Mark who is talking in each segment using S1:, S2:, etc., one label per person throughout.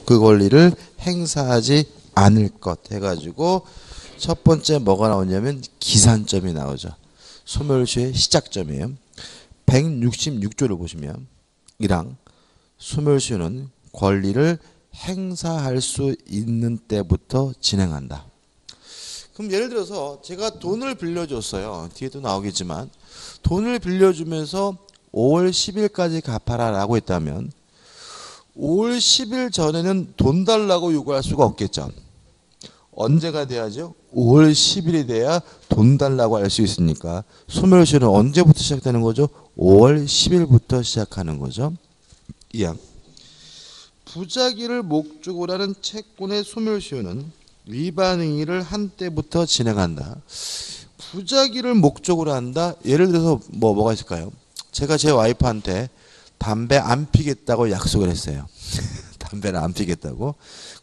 S1: 그 권리를 행사하지 않을 것 해가지고 첫 번째 뭐가 나오냐면 기산점이 나오죠. 소멸시효의 시작점이에요. 166조를 보시면 1항 소멸시효는 권리를 행사할 수 있는 때부터 진행한다. 그럼 예를 들어서 제가 돈을 빌려줬어요. 뒤에도 나오겠지만 돈을 빌려주면서 5월 10일까지 갚아라 라고 했다면 5월 10일 전에는 돈 달라고 요구할 수가 없겠죠. 언제가 돼야죠? 5월 10일이 돼야 돈 달라고 할 수 있으니까 소멸시효는 언제부터 시작되는 거죠? 5월 10일부터 시작하는 거죠. 2항 부작위를 목적으로 하는 채권의 소멸시효는 위반 행위를 한 때부터 진행한다. 부작위를 목적으로 한다. 예를 들어서 뭐가 있을까요? 제가 제 와이프한테 담배 안 피겠다고 약속을 했어요. 담배를 안 피겠다고.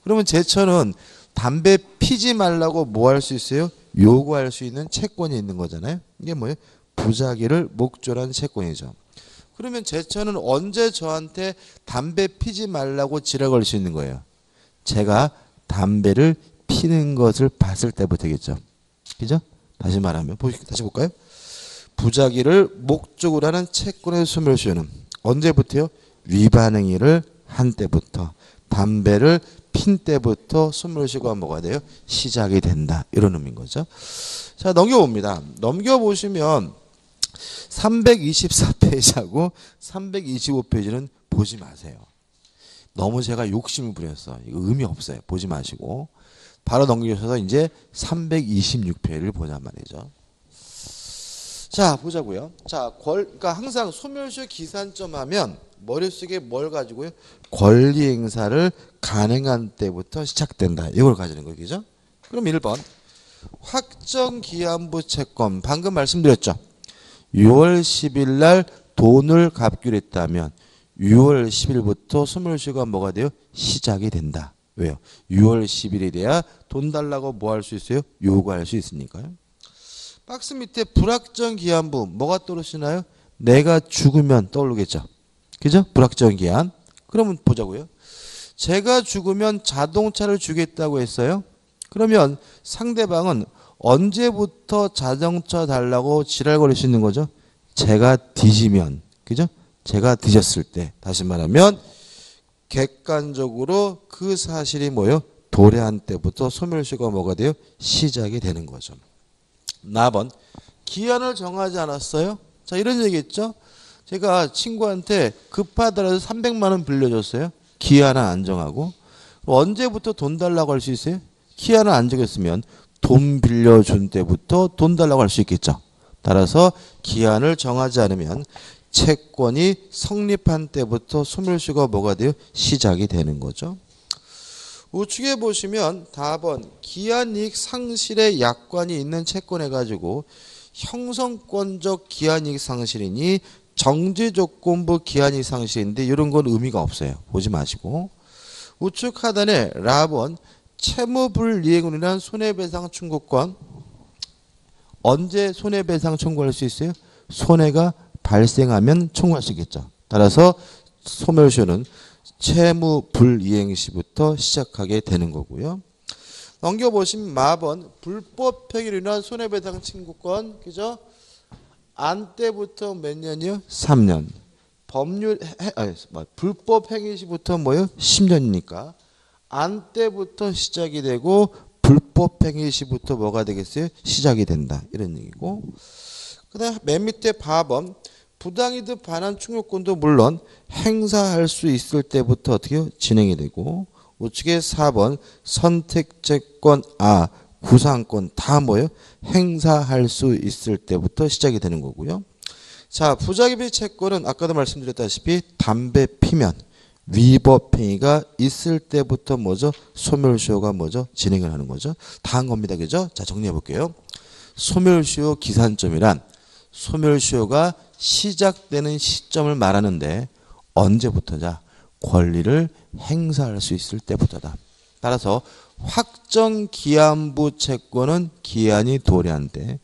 S1: 그러면 제처는 담배 피지 말라고 뭐 할 수 있어요? 요구할 수 있는 채권이 있는 거잖아요. 이게 뭐예요? 부작위를 목적으로 한 채권이죠. 그러면 제처는 언제 저한테 담배 피지 말라고 지랄 걸 수 있는 거예요? 제가 담배를 피는 것을 봤을 때부터겠죠. 그죠? 다시 말하면 다시 볼까요? 부작위를 목적으로 하는 채권의 소멸시효는 언제부터요? 위반 행위를 한 때부터 담배를 핀 때부터 소멸시효가 뭐가 돼요? 시작이 된다. 이런 의미인 거죠. 자, 넘겨봅니다. 넘겨보시면 324페이지하고 325페이지는 보지 마세요. 너무 제가 욕심을 부렸어. 이거 의미 없어요. 보지 마시고 바로 넘겨주셔서 이제 326페이지를 보자 말이죠. 자, 보자고요. 자, 그러니까 항상 소멸시효 기산점 하면 머릿속에 뭘 가지고요? 권리 행사를 가능한 때부터 시작된다. 이걸 가지는 거죠. 그럼 1번 확정기한부 채권 방금 말씀드렸죠. 6월 10일 날 돈을 갚기로 했다면 6월 10일부터 소멸시효가 뭐가 돼요? 시작이 된다. 왜요? 6월 10일이 돼야 돈 달라고 뭐 할 수 있어요? 요구할 수 있으니까요. 박스 밑에 불확정기한부 뭐가 떠오르시나요? 내가 죽으면 떠오르겠죠. 그죠? 불확정기한. 그러면 보자고요. 제가 죽으면 자동차를 주겠다고 했어요. 그러면 상대방은 언제부터 자동차 달라고 지랄거릴 수 있는 거죠? 제가 뒤지면. 그죠? 제가 뒤졌을 때. 다시 말하면 객관적으로 그 사실이 뭐예요? 도래한 때부터 소멸시효가 뭐가 돼요? 시작이 되는 거죠. 4번 기한을 정하지 않았어요? 자, 이런 얘기했죠. 제가 친구한테 급하더라도 300만 원 빌려줬어요. 기한을 안 정하고. 언제부터 돈 달라고 할 수 있어요? 기한을 안 정했으면 돈 빌려준 때부터 돈 달라고 할 수 있겠죠. 따라서 기한을 정하지 않으면 채권이 성립한 때부터 소멸시효가 뭐가 돼요? 시작이 되는 거죠. 우측에 보시면 답은 기한이익 상실의 약관이 있는 채권 해가지고 형성권적 기한이익 상실이니 정지조건부 기한이익 상실인데 이런 건 의미가 없어요. 보지 마시고. 우측 하단에 랍은 채무불이행으로 인한 손해배상 청구권 언제 손해배상 청구할 수 있어요? 손해가 발생하면 청구할 수 있겠죠. 따라서 소멸시효는 채무 불이행 시부터 시작하게 되는 거고요. 넘겨보시면 마번 불법 행위로 인한 손해배상 청구권 그죠? 안 때부터 몇 년이요? 3년. 불법 행위 시부터 뭐요? 10년이니까 안 때부터 시작이 되고 불법 행위 시부터 뭐가 되겠어요? 시작이 된다. 이런 얘기고. 그다음 맨 밑에 봐번 부당이득 반환 충족권도 물론 행사할 수 있을 때부터 어떻게 진행이 되고 우측에 4번 선택채권 구상권 다 뭐예요? 행사할 수 있을 때부터 시작이 되는 거고요. 자, 부작위 채권은 아까도 말씀드렸다시피 담배 피면 위법 행위가 있을 때부터 뭐죠? 소멸시효가 뭐죠? 진행을 하는 거죠. 다 한 겁니다. 그죠? 자, 정리해 볼게요. 소멸시효 기산점이란 소멸시효가 시작되는 시점을 말하는데 언제부터냐? 권리를 행사할 수 있을 때부터다. 따라서 확정기한부 채권은 기한이 도래한 때,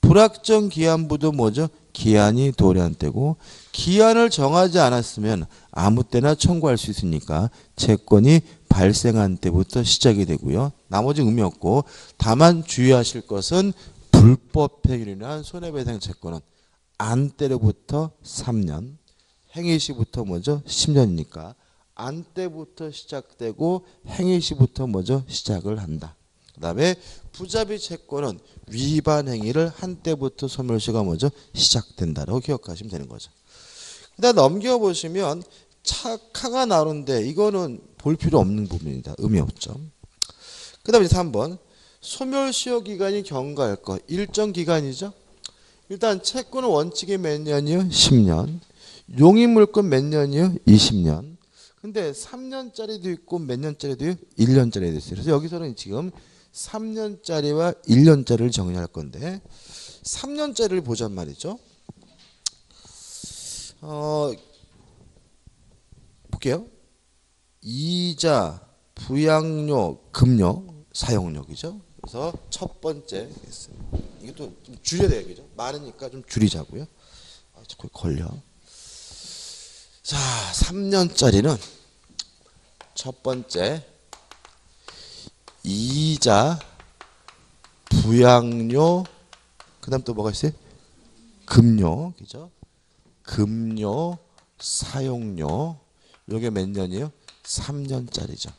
S1: 불확정기한부도 뭐죠? 기한이 도래한 때고 기한을 정하지 않았으면 아무 때나 청구할 수 있으니까 채권이 발생한 때부터 시작이 되고요. 나머지 의미 없고 다만 주의하실 것은 불법 폐기로 인한 손해배상 채권은 안 때로부터 3년, 행위 시부터 뭐죠? 10년이니까 안 때부터 시작되고 행위 시부터 뭐죠? 시작을 한다. 그 다음에 부자비 채권은 위반 행위를 한 때부터 소멸시효가 뭐죠? 시작된다라고 기억하시면 되는 거죠. 그다음 넘겨보시면 착화가 나오는데 이거는 볼 필요 없는 부분입니다. 의미 없죠. 그 다음에 3번 소멸시효 기간이 경과할 것 일정 기간이죠. 일단 채권은 원칙이 몇 년이요? 10년. 용의물권 몇 년이요? 20년. 근데 3년짜리도 있고 몇 년짜리도요? 1년짜리도 있어요. 그래서 여기서는 지금 3년짜리와 1년짜리를 정의할 건데 3년짜리를 보잔 말이죠. 볼게요. 이자, 부양료, 급료, 사용료이죠. 그래서 첫 번째 이것도 좀 줄여야 되겠죠. 많으니까 좀 줄이자고요. 자꾸 걸려. 자, 3년짜리는 첫 번째 이자, 부양료, 그다음 또 뭐가 있어요? 급료, 그죠? 급료, 사용료, 이게 몇 년이에요? 3년짜리죠.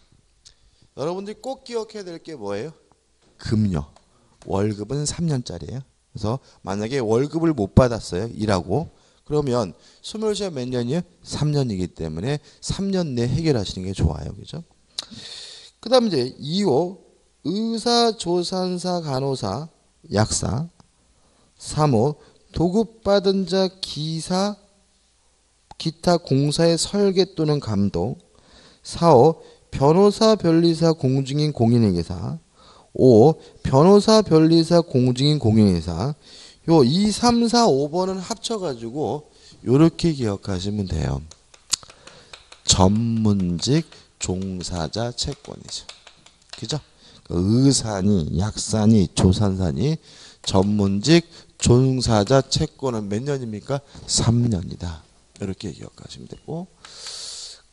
S1: 여러분들이 꼭 기억해야 될 게 뭐예요? 급료. 월급은 3년짜리예요. 그래서 만약에 월급을 못 받았어요. 일하고. 그러면 소멸시효 몇 년이에요? 3년이기 때문에 3년 내에 해결하시는 게 좋아요. 그죠? 그 다음 이제 2호 의사, 조산사, 간호사, 약사. 3호 도급받은 자, 기사, 기타 공사의 설계 또는 감독. 4호 변호사, 변리사, 공증인, 공인회계사. 5. 변호사, 변리사, 공증인, 공인회사. 요 2, 3, 4, 5번은 합쳐가지고 요렇게 기억하시면 돼요. 전문직 종사자 채권이죠. 그죠? 의사니, 약사니, 조산사니, 전문직 종사자 채권은 몇 년입니까? 3년이다. 이렇게 기억하시면 되고.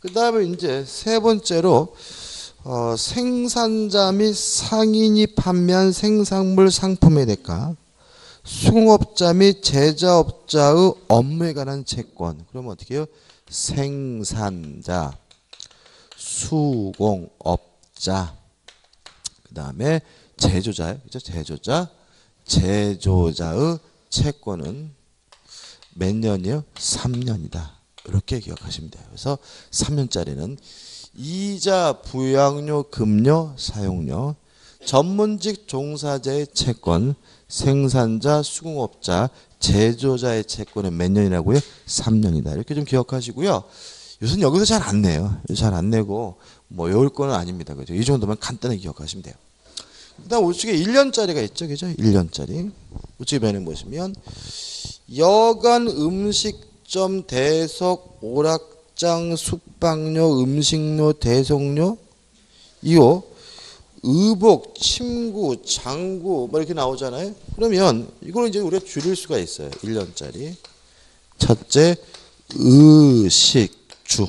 S1: 그 다음에 이제 세 번째로 생산자 및 상인이 판매한 생산물 상품의 대가, 수공업자 및 제자업자의 업무에 관한 채권. 그러면 어떻게 해요? 생산자, 수공업자, 그 다음에 제조자예요. 그죠? 제조자, 제조자의 채권은 몇 년이요? 3년이다. 이렇게 기억하시면 돼요. 그래서 3년짜리는 이자, 부양료, 급료, 사용료, 전문직 종사자의 채권, 생산자, 수공업자, 제조자의 채권은 몇 년이라고요? 3년이다. 이렇게 좀 기억하시고요. 요새는 여기서 잘 안 내요. 잘 안 내고 뭐 외울 거는 아닙니다. 그죠? 이 정도만 간단하게 기억하시면 돼요. 그다음 우측에 1년짜리가 있죠. 그죠? 1년짜리. 우측에 변해 보시면 여간 음식점, 대석, 오락장, 숙박료, 음식료, 대속료, 이호 의복, 침구, 장구 뭐 이렇게 나오잖아요. 그러면 이걸 이제 우리가 줄일 수가 있어요. 1년짜리. 첫째, 의식주.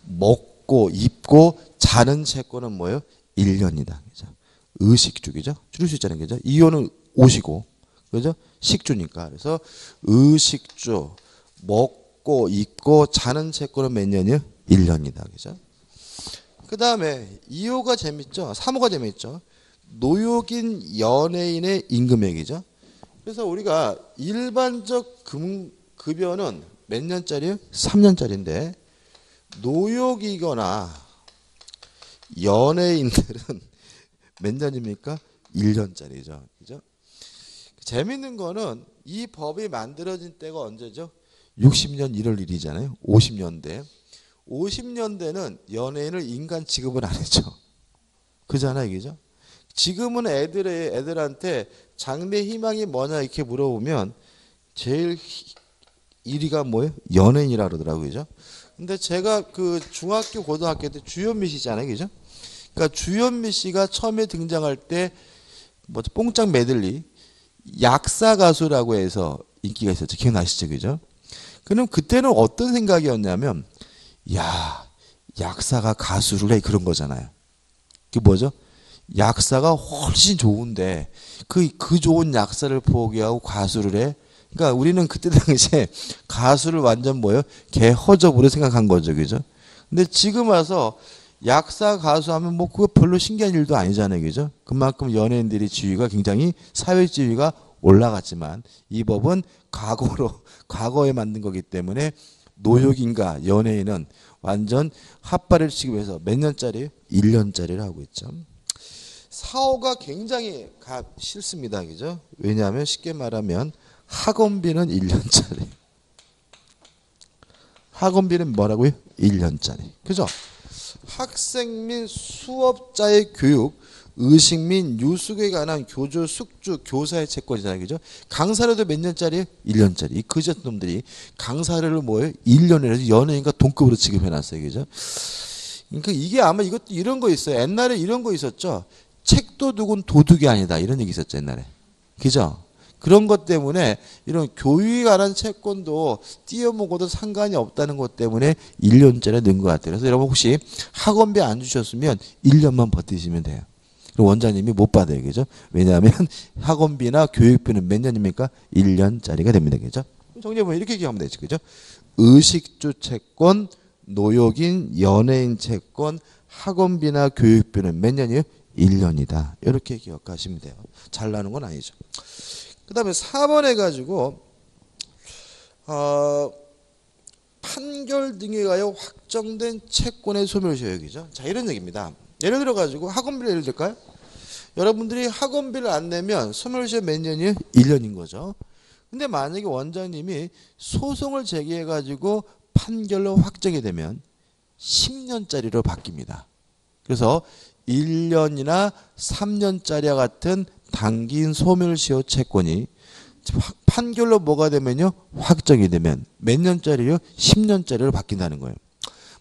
S1: 먹고 입고 자는 채권은 뭐예요? 1년이다. 그죠? 의식주기죠. 줄일 수 있잖아요. 그죠? 이호는 옷이고. 그죠? 식주니까. 그래서 의식주, 먹고 입고 자는 채권은 몇 년이요? 1년이다. 그죠? 그 다음에 2호가 재밌죠. 3호가 재밌죠. 노역인 연예인의 임금액이죠. 그래서 우리가 일반적 급여는 몇 년짜리요? 3년짜리인데 노역이거나 연예인들은 몇 년입니까? 1년짜리죠. 그죠? 재밌는 거는 이 법이 만들어진 때가 언제죠? 60년 1월 1일이잖아요. 50년대. 50년대는 연예인을 인간 취급을 안 했죠. 그잖아요. 그죠? 지금은 애들한테 장래 희망이 뭐냐 이렇게 물어보면 제일 1위가 뭐예요? 연예인이라 그러더라고요. 그죠? 근데 제가 그 중학교 고등학교 때 주현미 씨잖아요. 그죠? 그러니까 주현미 씨가 처음에 등장할 때 뭐 뽕짝 메들리 약사 가수라고 해서 인기가 있었죠. 기억나시죠? 그죠? 그럼 그때는 어떤 생각이었냐면 야, 약사가 가수를 해 그런 거잖아요. 그게 뭐죠? 약사가 훨씬 좋은데 그 좋은 약사를 포기하고 가수를 해. 그러니까 우리는 그때 당시에 가수를 완전 뭐예요? 개허접으로 생각한 거죠, 그죠? 근데 지금 와서 약사 가수 하면 뭐 그거 별로 신기한 일도 아니잖아요, 그죠? 그만큼 연예인들의 지위가 굉장히 사회 지위가 올라갔지만 이 법은 과거에 만든 거기 때문에 노역인가 연예인은 완전 핫바를 치기 위해서 몇 년짜리? 1년짜리를 하고 있죠. 사호가 굉장히 싫습니다. 그죠? 왜냐하면 쉽게 말하면 학원비는 1년짜리. 학원비는 뭐라고요? 1년짜리. 그죠? 학생 및 수업자의 교육, 의식 및 유숙에 관한 교조, 숙주, 교사의 채권이잖아요. 그죠? 강사료도 몇 년짜리예요? 1년짜리. 이 그저 놈들이 강사료를 뭐예요? 1년이라서 연예인과 동급으로 지급해놨어요. 그죠? 그러니까 이게 아마 이것도 이런 거 있어요. 옛날에 이런 거 있었죠. 책도둑은 도둑이 아니다. 이런 얘기 있었죠. 옛날에. 그죠? 그런 것 때문에 이런 교육에 관한 채권도 띄어먹어도 상관이 없다는 것 때문에 1년짜리 넣은 것 같아요. 그래서 여러분 혹시 학원비 안 주셨으면 1년만 버티시면 돼요. 그럼 원장님이 못 받아요. 그죠? 왜냐하면 학원비나 교육비는 몇 년입니까? 1년짜리가 됩니다. 그죠? 정리해보면 이렇게 기억하면 되죠. 그죠? 의식주 채권, 노역인, 연예인 채권, 학원비나 교육비는 몇 년이에요? 1년이다. 이렇게 기억하시면 돼요. 잘 나는 건 아니죠. 그 다음에 4번 해가지고 판결 등에 의하여 확정된 채권의 소멸시효이죠. 자, 이런 얘기입니다. 예를 들어가지고 학원비를 예를 들까요? 여러분들이 학원비를 안 내면 소멸시효 몇 년이에요? 1년인 거죠. 근데 만약에 원장님이 소송을 제기해가지고 판결로 확정이 되면 10년짜리로 바뀝니다. 그래서 1년이나 3년짜리와 같은 당긴 소멸시효 채권이 판결로 뭐가 되면요? 확정이 되면 몇 년짜리요? 10년짜리로 바뀐다는 거예요.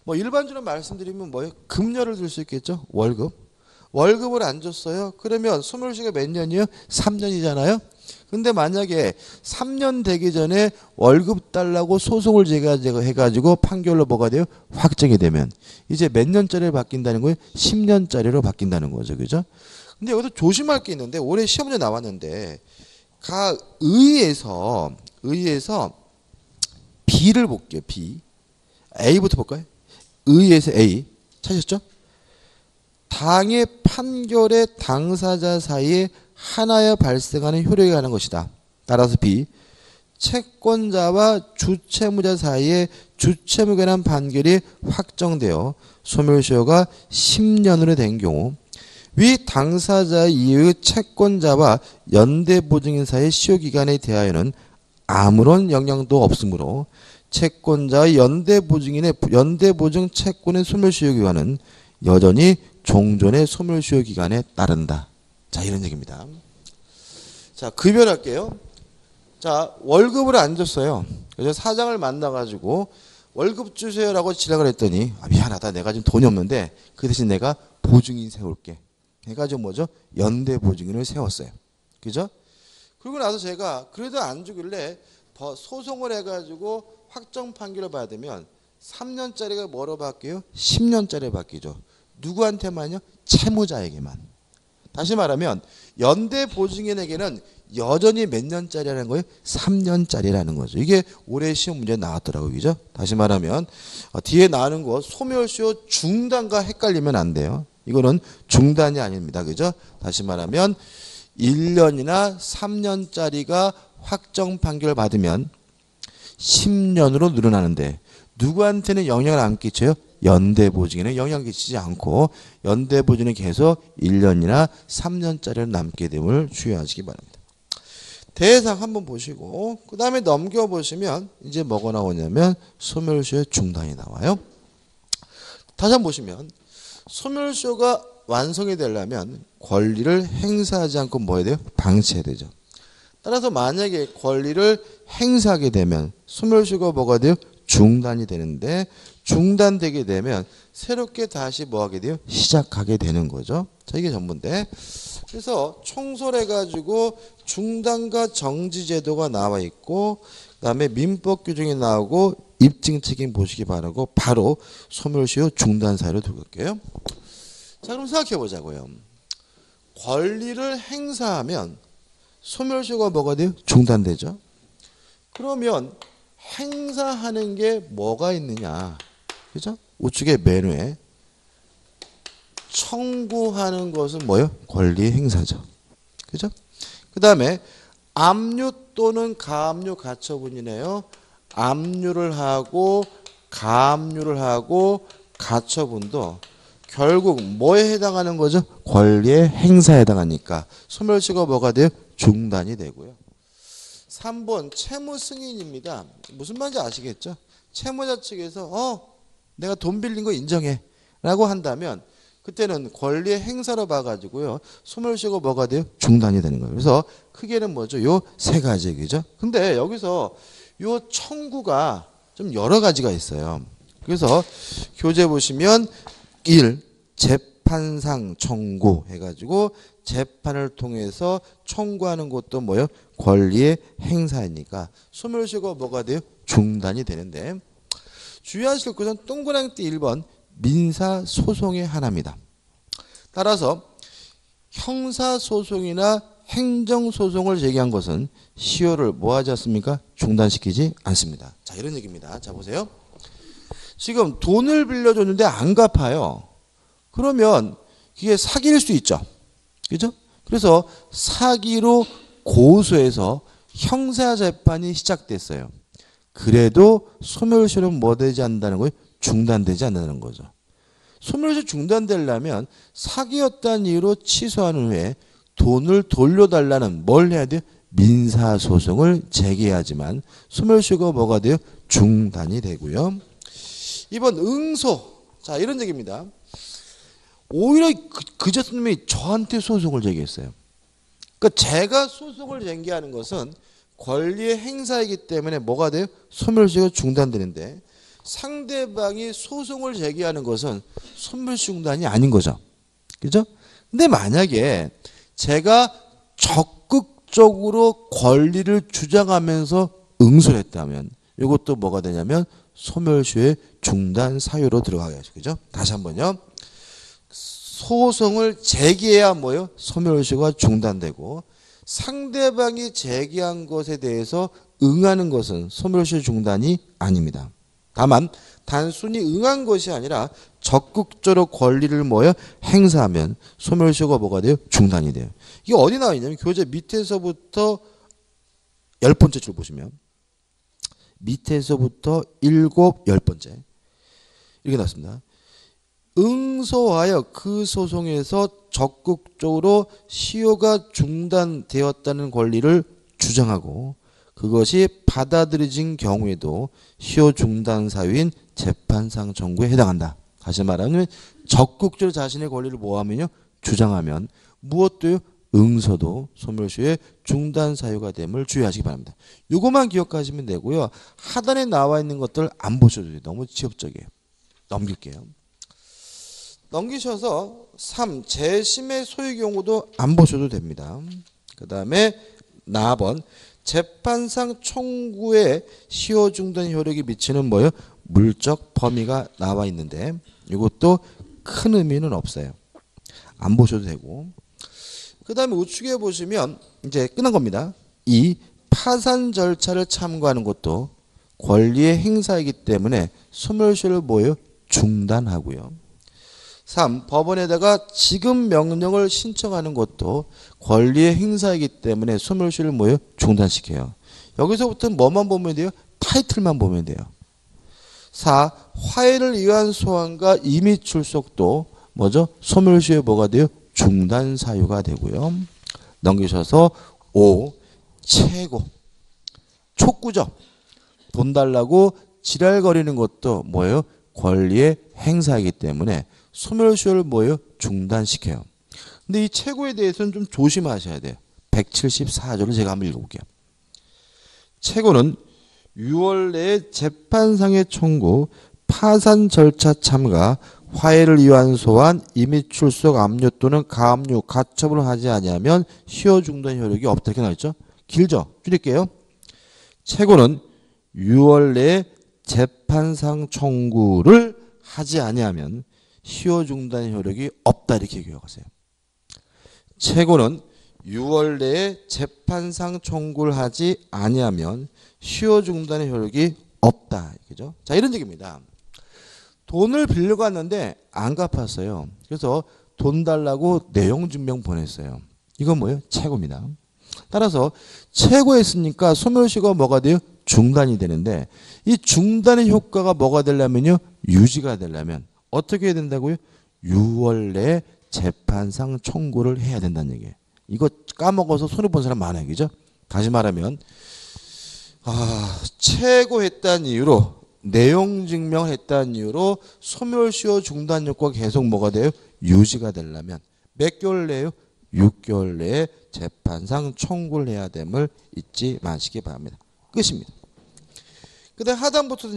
S1: 뭐 일반적으로 말씀드리면 뭐예요? 급여를 들 수 있겠죠? 월급을 안 줬어요. 그러면 소멸시효가 몇 년이요? 3년이잖아요. 근데 만약에 3년 되기 전에 월급 달라고 소송을 제기해가지고 판결로 뭐가 돼요? 확정이 되면 이제 몇 년짜리로 바뀐다는 거예요? 10년짜리로 바뀐다는 거죠. 그죠? 근데 여기서 조심할 게 있는데 올해 시험 문제 나왔는데 의에서 B를 볼게요. B. A부터 볼까요? 의에서 A. 찾으셨죠? 당의 판결의 당사자 사이에 하나여 발생하는 효력에 관한 것이다. 따라서 B. 채권자와 주채무자 사이에 주채무에 관한 판결이 확정되어 소멸시효가 10년으로 된 경우 위 당사자 이외의 채권자와 연대보증인 사이의 시효기간에 대하여는 아무런 영향도 없으므로 채권자의 연대보증 채권의 소멸시효기간은 여전히 종전의 소멸시효기간에 따른다. 자, 이런 얘기입니다. 자, 급여할게요. 자, 월급을 안 줬어요. 그래서 사장을 만나가지고 월급 주세요라고 지적을 했더니 미안하다. 내가 지금 돈이 없는데 그 대신 내가 보증인 세울게. 해가지고 뭐죠? 연대보증인을 세웠어요. 그죠? 그리고 나서 제가 그래도 안 주길래 소송을 해가지고 확정 판결을 받으면 3년짜리가 뭐로 바뀌어요? 10년짜리 바뀌죠. 누구한테만요? 채무자에게만. 다시 말하면 연대보증인에게는 여전히 몇 년짜리라는 거예요? 3년짜리라는 거죠. 이게 올해 시험 문제에 나왔더라고요. 그죠? 다시 말하면 뒤에 나오는 거 소멸시효 중단과 헷갈리면 안 돼요. 이거는 중단이 아닙니다. 그죠? 다시 말하면 1년이나 3년짜리가 확정 판결을 받으면 10년으로 늘어나는데 누구한테는 영향을 안 끼쳐요? 연대보증에는 영향을 끼치지 않고 연대보증은 계속 1년이나 3년짜리로 남게 됨을 주의하시기 바랍니다. 대상 한번 보시고 그 다음에 넘겨보시면 이제 뭐가 나오냐면 소멸시효 중단이 나와요. 다시 한번 보시면 소멸시효가 완성이 되려면 권리를 행사하지 않고 뭐 해야 돼요? 방치해야 되죠. 따라서 만약에 권리를 행사하게 되면 소멸시효가 뭐가 돼요? 중단이 되는데 중단되게 되면 새롭게 다시 뭐 하게 돼요? 시작하게 되는 거죠. 자, 이게 전부인데 그래서 총솔해가지고 중단과 정지 제도가 나와 있고 그 다음에 민법 규정이 나오고 입증 책임 보시기 바라고 바로 소멸시효 중단 사유로 들어갈게요. 자, 그럼 생각해 보자고요. 권리를 행사하면 소멸시효가 뭐가 돼요? 중단되죠. 그러면 행사하는 게 뭐가 있느냐? 그죠? 우측의 메뉴에 청구하는 것은 뭐예요? 권리 행사죠. 그죠? 그 다음에 압류 또는 가압류 가처분이네요. 압류를 하고 가압류를 하고 가처분도 결국 뭐에 해당하는 거죠? 권리의 행사에 해당하니까 소멸시효가 뭐가 돼요? 중단이 되고요. 3번 채무 승인입니다. 무슨 말인지 아시겠죠? 채무자 측에서 내가 돈 빌린 거 인정해 라고 한다면 그때는 권리의 행사로 봐가지고요. 소멸시효가 뭐가 돼요? 중단이 되는 거예요. 그래서 크게는 뭐죠? 요 세 가지 얘기죠. 근데 여기서 요 청구가 좀 여러 가지가 있어요. 그래서 교재 보시면 1. 재판상 청구 해가지고 재판을 통해서 청구하는 것도 뭐예요? 권리의 행사이니까 소멸시효가 뭐가 돼요? 중단이 되는데 주의하실 것은 동그랑띠 1번 민사소송의 하나입니다. 따라서 형사소송이나 행정소송을 제기한 것은 시효를 뭐하지 않습니까? 중단시키지 않습니다. 자, 이런 얘기입니다. 자, 보세요. 지금 돈을 빌려줬는데 안 갚아요. 그러면 이게 사기일 수 있죠. 그죠? 그래서 사기로 고소해서 형사재판이 시작됐어요. 그래도 소멸시효는 뭐 되지 않는다는 거예요? 중단되지 않는다는 거죠. 소멸시효 중단되려면 사기였다는 이유로 취소한 후에 돈을 돌려달라는 뭘 해야 돼요? 민사소송을 제기해야지만 소멸시효가 뭐가 돼요? 중단이 되고요. 이번 응소. 자, 이런 얘기입니다. 오히려 그저 스님이 저한테 소송을 제기했어요. 그러니까 제가 소송을 제기하는 것은 권리의 행사이기 때문에 뭐가 돼요? 소멸시효가 중단되는데 상대방이 소송을 제기하는 것은 소멸시효 중단이 아닌 거죠. 그죠? 근데 만약에 제가 적극적으로 권리를 주장하면서 응소를 했다면 이것도 뭐가 되냐면 소멸시효의 중단 사유로 들어가겠죠. 그죠? 다시 한번요. 소송을 제기해야 뭐예요? 소멸시효가 중단되고 상대방이 제기한 것에 대해서 응하는 것은 소멸시효 중단이 아닙니다. 다만 단순히 응한 것이 아니라 적극적으로 권리를 뭐예요? 행사하면 소멸시효가 뭐가 돼요? 중단이 돼요. 이게 어디 나와 있냐면 교재 밑에서부터 10번째 줄 보시면 밑에서부터 7, 10번째 이렇게 나왔습니다. 응소하여 그 소송에서 적극적으로 시효가 중단되었다는 권리를 주장하고 그것이 받아들여진 경우에도 시효 중단 사유인 재판상 청구에 해당한다. 다시 말하면 적극적으로 자신의 권리를 뭐하면요? 주장하면 무엇도요? 응소도 소멸시효의 중단 사유가 됨을 주의하시기 바랍니다. 이것만 기억하시면 되고요. 하단에 나와 있는 것들 안 보셔도 돼요. 너무 지엽적이에요. 넘길게요. 넘기셔서 3. 재심의 소유 경우도 안 보셔도 됩니다. 그 다음에 4번 재판상 청구에 시효 중단 효력이 미치는 뭐예요? 물적 범위가 나와 있는데 이것도 큰 의미는 없어요. 안 보셔도 되고 그 다음에 우측에 보시면 이제 끝난 겁니다. 2. 파산 절차를 참고하는 것도 권리의 행사이기 때문에 소멸시효를 뭐예요? 중단하고요. 3. 법원에다가 지급 명령을 신청하는 것도 권리의 행사이기 때문에 소멸시효를 뭐예요? 중단시켜요. 여기서부터 뭐만 보면 돼요? 타이틀만 보면 돼요. 4. 화해를 위한 소환과 임의 출석도 뭐죠? 소멸시효의 뭐가 돼요? 중단 사유가 되고요. 넘기셔서 5. 최고. 촉구죠. 돈 달라고 지랄거리는 것도 뭐예요? 권리의 행사이기 때문에 소멸시효를 뭐예요? 중단시켜요. 근데 이 최고에 대해서는 좀 조심하셔야 돼요. 174조를 제가 한번 읽어볼게요. 최고는 6월 내에 재판상의 청구, 파산 절차 참가, 화해를 위한 소환, 임의 출석, 압류 또는 가압류, 가처분을 하지 아니하면 시효 중단 효력이 없다. 이렇게 나와있죠. 길죠? 줄일게요. 최고는 6월 내에 재판상 청구를 하지 아니하면 시효 중단 효력이 없다 이렇게 기억하세요. 최고는 6월 내에 재판상 청구를 하지 아니하면 시효 중단의 효력이 없다. 그죠? 자, 이런 얘기입니다. 돈을 빌려고 왔는데 안 갚았어요. 그래서 돈 달라고 내용 증명 보냈어요. 이건 뭐예요? 최고입니다. 따라서 최고했으니까 소멸시효가 뭐가 돼요? 중단이 되는데 이 중단의 효과가 뭐가 되려면요? 유지가 되려면 어떻게 해야 된다고요? 6월 내에 재판상 청구를 해야 된다는 얘기예요. 이거 까먹어서 손해본 사람 많아요. 그죠? 다시 말하면 최고했다는 이유로 내용 증명했다는 이유로 소멸시효 중단 효과가 계속 뭐가 돼요? 유지가 되려면 몇 개월 내에요? 6개월 내에 재판상 청구를 해야 됨을 잊지 마시기 바랍니다. 끝입니다. 그 다음 하단부터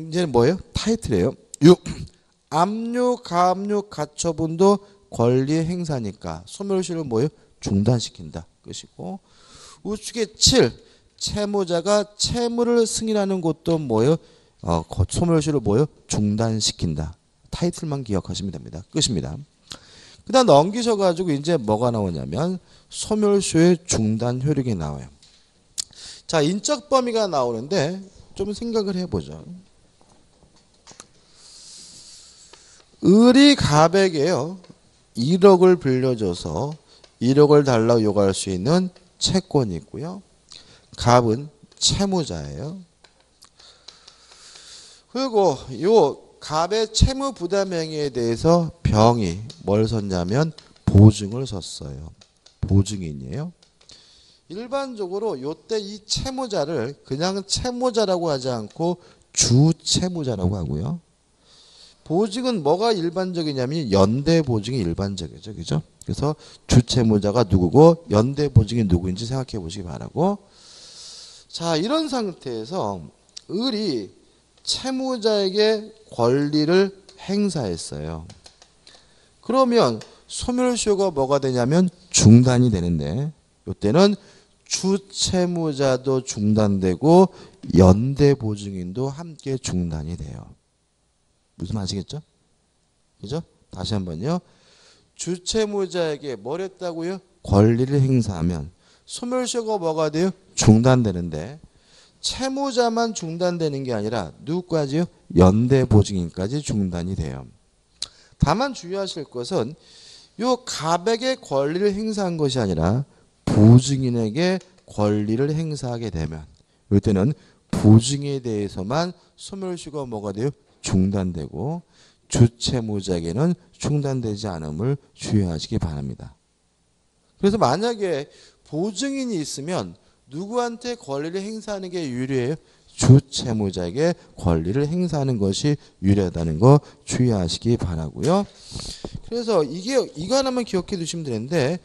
S1: 이제는 뭐예요? 타이틀이에요. 6. 압류, 가압류, 가처분도 권리 행사니까 소멸시효를 뭐예요? 중단시킨다. 끝이고 우측에 7. 채무자가 채무를 승인하는 것도 뭐예요? 소멸시효를 뭐예요? 중단시킨다. 타이틀만 기억하시면 됩니다. 끝입니다. 그 다음 넘기셔가지고 이제 뭐가 나오냐면 소멸시효의 중단 효력이 나와요. 자, 인적 범위가 나오는데 좀 생각을 해보죠. 을이 갑에게요 1억을 빌려줘서 1억을 달라고 요구할 수 있는 채권이 있고요. 갑은 채무자예요. 그리고 요 갑의 채무 부담 행위에 대해서 병이 뭘 썼냐면 보증을 썼어요. 보증인이에요. 일반적으로 요때 이 채무자를 그냥 채무자라고 하지 않고 주채무자라고 하고요. 보증은 뭐가 일반적이냐면 연대 보증이 일반적이죠. 그죠? 그래서 주채무자가 누구고 연대 보증이 누구인지 생각해 보시기 바라고. 자, 이런 상태에서 을이 채무자에게 권리를 행사했어요. 그러면 소멸시효가 뭐가 되냐면 중단이 되는데 이때는 주채무자도 중단되고 연대보증인도 함께 중단이 돼요. 무슨 말 아시겠죠? 그죠? 다시 한번요. 주채무자에게 뭘 했다고요? 권리를 행사하면 소멸시효가 뭐가 돼요? 중단되는데 채무자만 중단되는 게 아니라 누구까지요? 연대보증인까지 중단이 돼요. 다만 주의하실 것은 요 갑에게 권리를 행사한 것이 아니라 보증인에게 권리를 행사하게 되면 이때는 보증에 대해서만 소멸시효가 뭐가 돼요? 중단되고 주채무자에게는 중단되지 않음을 주의하시기 바랍니다. 그래서 만약에 보증인이 있으면 누구한테 권리를 행사하는 게 유리해요? 주채무자에게 권리를 행사하는 것이 유리하다는 거 주의하시기 바라고요. 그래서 이거 하나만 기억해 두시면 되는데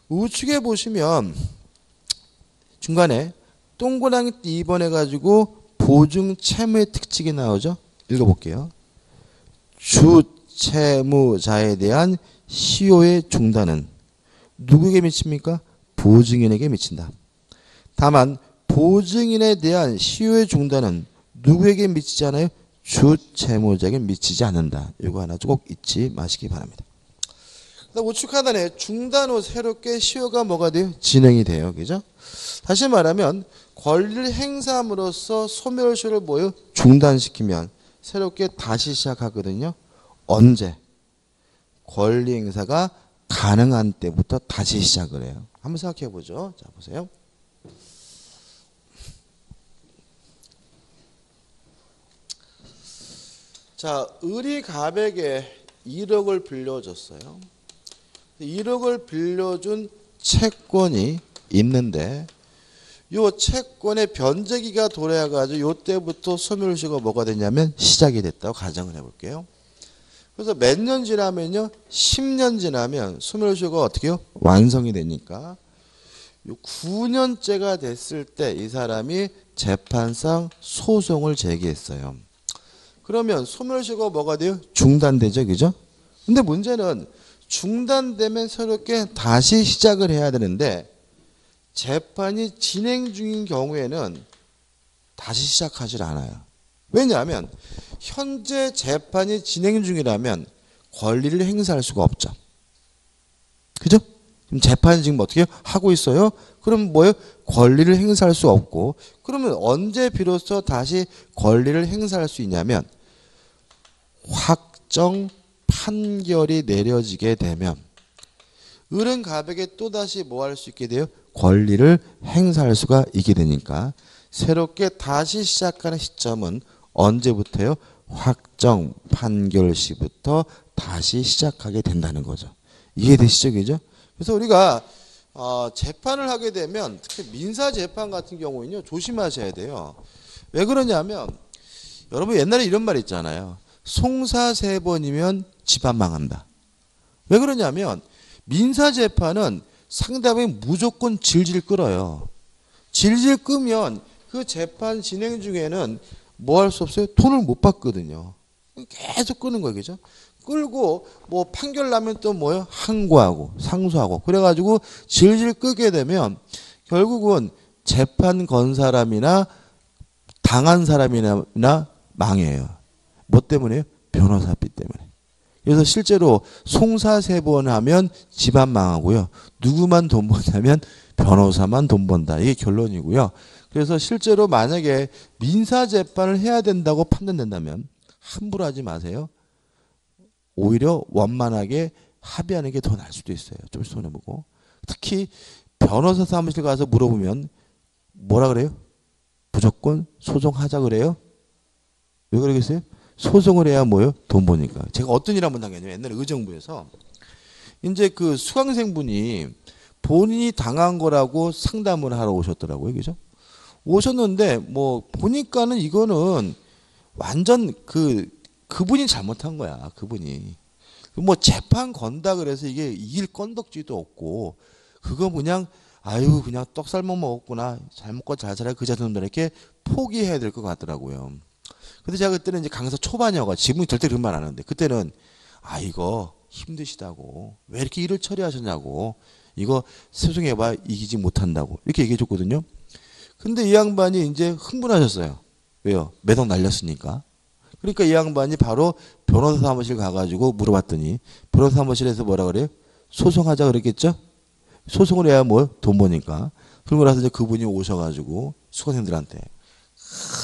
S1: 우측에 보시면 중간에 동그라미 2번 해가지고 보증 채무의 특징이 나오죠. 읽어볼게요. 주채무자에 대한 시효의 중단은 누구에게 미칩니까? 보증인에게 미친다. 다만 보증인에 대한 시효의 중단은 누구에게 미치지 않아요? 주채무자에게 미치지 않는다. 이거 하나 꼭 잊지 마시기 바랍니다. 우측 하단에 중단 후 새롭게 시효가 뭐가 돼요? 진행이 돼요. 그죠? 다시 말하면 권리를 행사함으로써 소멸시효를 뭐요? 중단시키면 새롭게 다시 시작하거든요. 언제? 권리 행사가 가능한 때부터 다시 시작을 해요. 한번 생각해 보죠. 자, 보세요. 자, 을이 갑에게 1억을 빌려줬어요. 1억을 빌려준 채권이 있는데 요 채권의 변제기가 돌아가지고 요때부터 소멸시효가 뭐가 되냐면 시작이 됐다고 가정을 해볼게요. 그래서 몇 년 지나면요? 10년 지나면 소멸시효가 어떻게 해요? 완성이 되니까 9년째가 됐을 때 이 사람이 재판상 소송을 제기했어요. 그러면 소멸시효가 뭐가 돼요? 중단되죠. 그죠? 근데 문제는 중단되면 새롭게 다시 시작을 해야 되는데 재판이 진행 중인 경우에는 다시 시작하질 않아요. 왜냐하면 현재 재판이 진행 중이라면 권리를 행사할 수가 없죠. 그죠? 지금 재판이 지금 어떻게 하고 있어요? 그럼 뭐예요? 권리를 행사할 수 없고, 그러면 언제 비로소 다시 권리를 행사할 수 있냐면 확정 판결이 내려지게 되면 을은 갑에게 또다시 뭐 할 수 있게 돼요? 권리를 행사할 수가 있게 되니까 새롭게 다시 시작하는 시점은 언제부터요? 확정 판결 시부터 다시 시작하게 된다는 거죠. 이해되시죠? 그죠? 그래서 우리가 재판을 하게 되면 특히 민사재판 같은 경우는요, 조심하셔야 돼요. 왜 그러냐면 여러분 옛날에 이런 말 있잖아요. 송사 3번이면 집안 망한다. 왜 그러냐면 민사재판은 상대방이 무조건 질질 끌어요. 질질 끄면 그 재판 진행 중에는 뭐 할 수 없어요? 돈을 못 받거든요. 계속 끄는 거예요. 그죠? 끌고 뭐 판결 나면 또 뭐요? 항고하고 상소하고 그래가지고 질질 끄게 되면 결국은 재판 건 사람이나 당한 사람이나 망해요. 뭐 때문에요? 변호사비 때문에. 그래서 실제로 송사 3번 하면 집안 망하고요. 누구만 돈 버냐면 변호사만 돈 번다. 이게 결론이고요. 그래서 실제로 만약에 민사재판을 해야 된다고 판단된다면 함부로 하지 마세요. 오히려 원만하게 합의하는 게 더 나을 수도 있어요. 좀 손해보고. 특히 변호사 사무실 가서 물어보면 뭐라 그래요? 무조건 소송하자 그래요? 왜 그러겠어요? 소송을 해야 뭐요? 돈 버니까. 제가 어떤 일 한번 당했냐면 옛날에 의정부에서 이제 그 수강생분이 본인이 당한 거라고 상담을 하러 오셨더라고요. 그죠? 오셨는데 뭐 보니까는 이거는 완전 그분이 잘못한 거야. 그분이. 뭐 재판 건다 그래서 이게 이길 건덕지도 없고 그거 그냥 아유 그냥 떡살만 먹었구나. 잘 먹고 잘 살아 그 자들은 이렇게 포기해야 될 것 같더라고요. 근데 제가 그때는 이제 강사 초반이어가 지금은 절대 그런 말 안 하는데 그때는 아 이거 힘드시다고 왜 이렇게 일을 처리하셨냐고 이거 소송해봐 이기지 못한다고 이렇게 얘기해 줬거든요. 근데 이 양반이 이제 흥분하셨어요. 왜요? 매덕 날렸으니까. 그러니까 이 양반이 바로 변호사 사무실 가가지고 물어봤더니 변호사 사무실에서 뭐라 그래요? 소송하자 그랬겠죠? 소송을 해야 뭐 돈 버니까. 그러고 나서 이제 그분이 오셔가지고 수강생들한테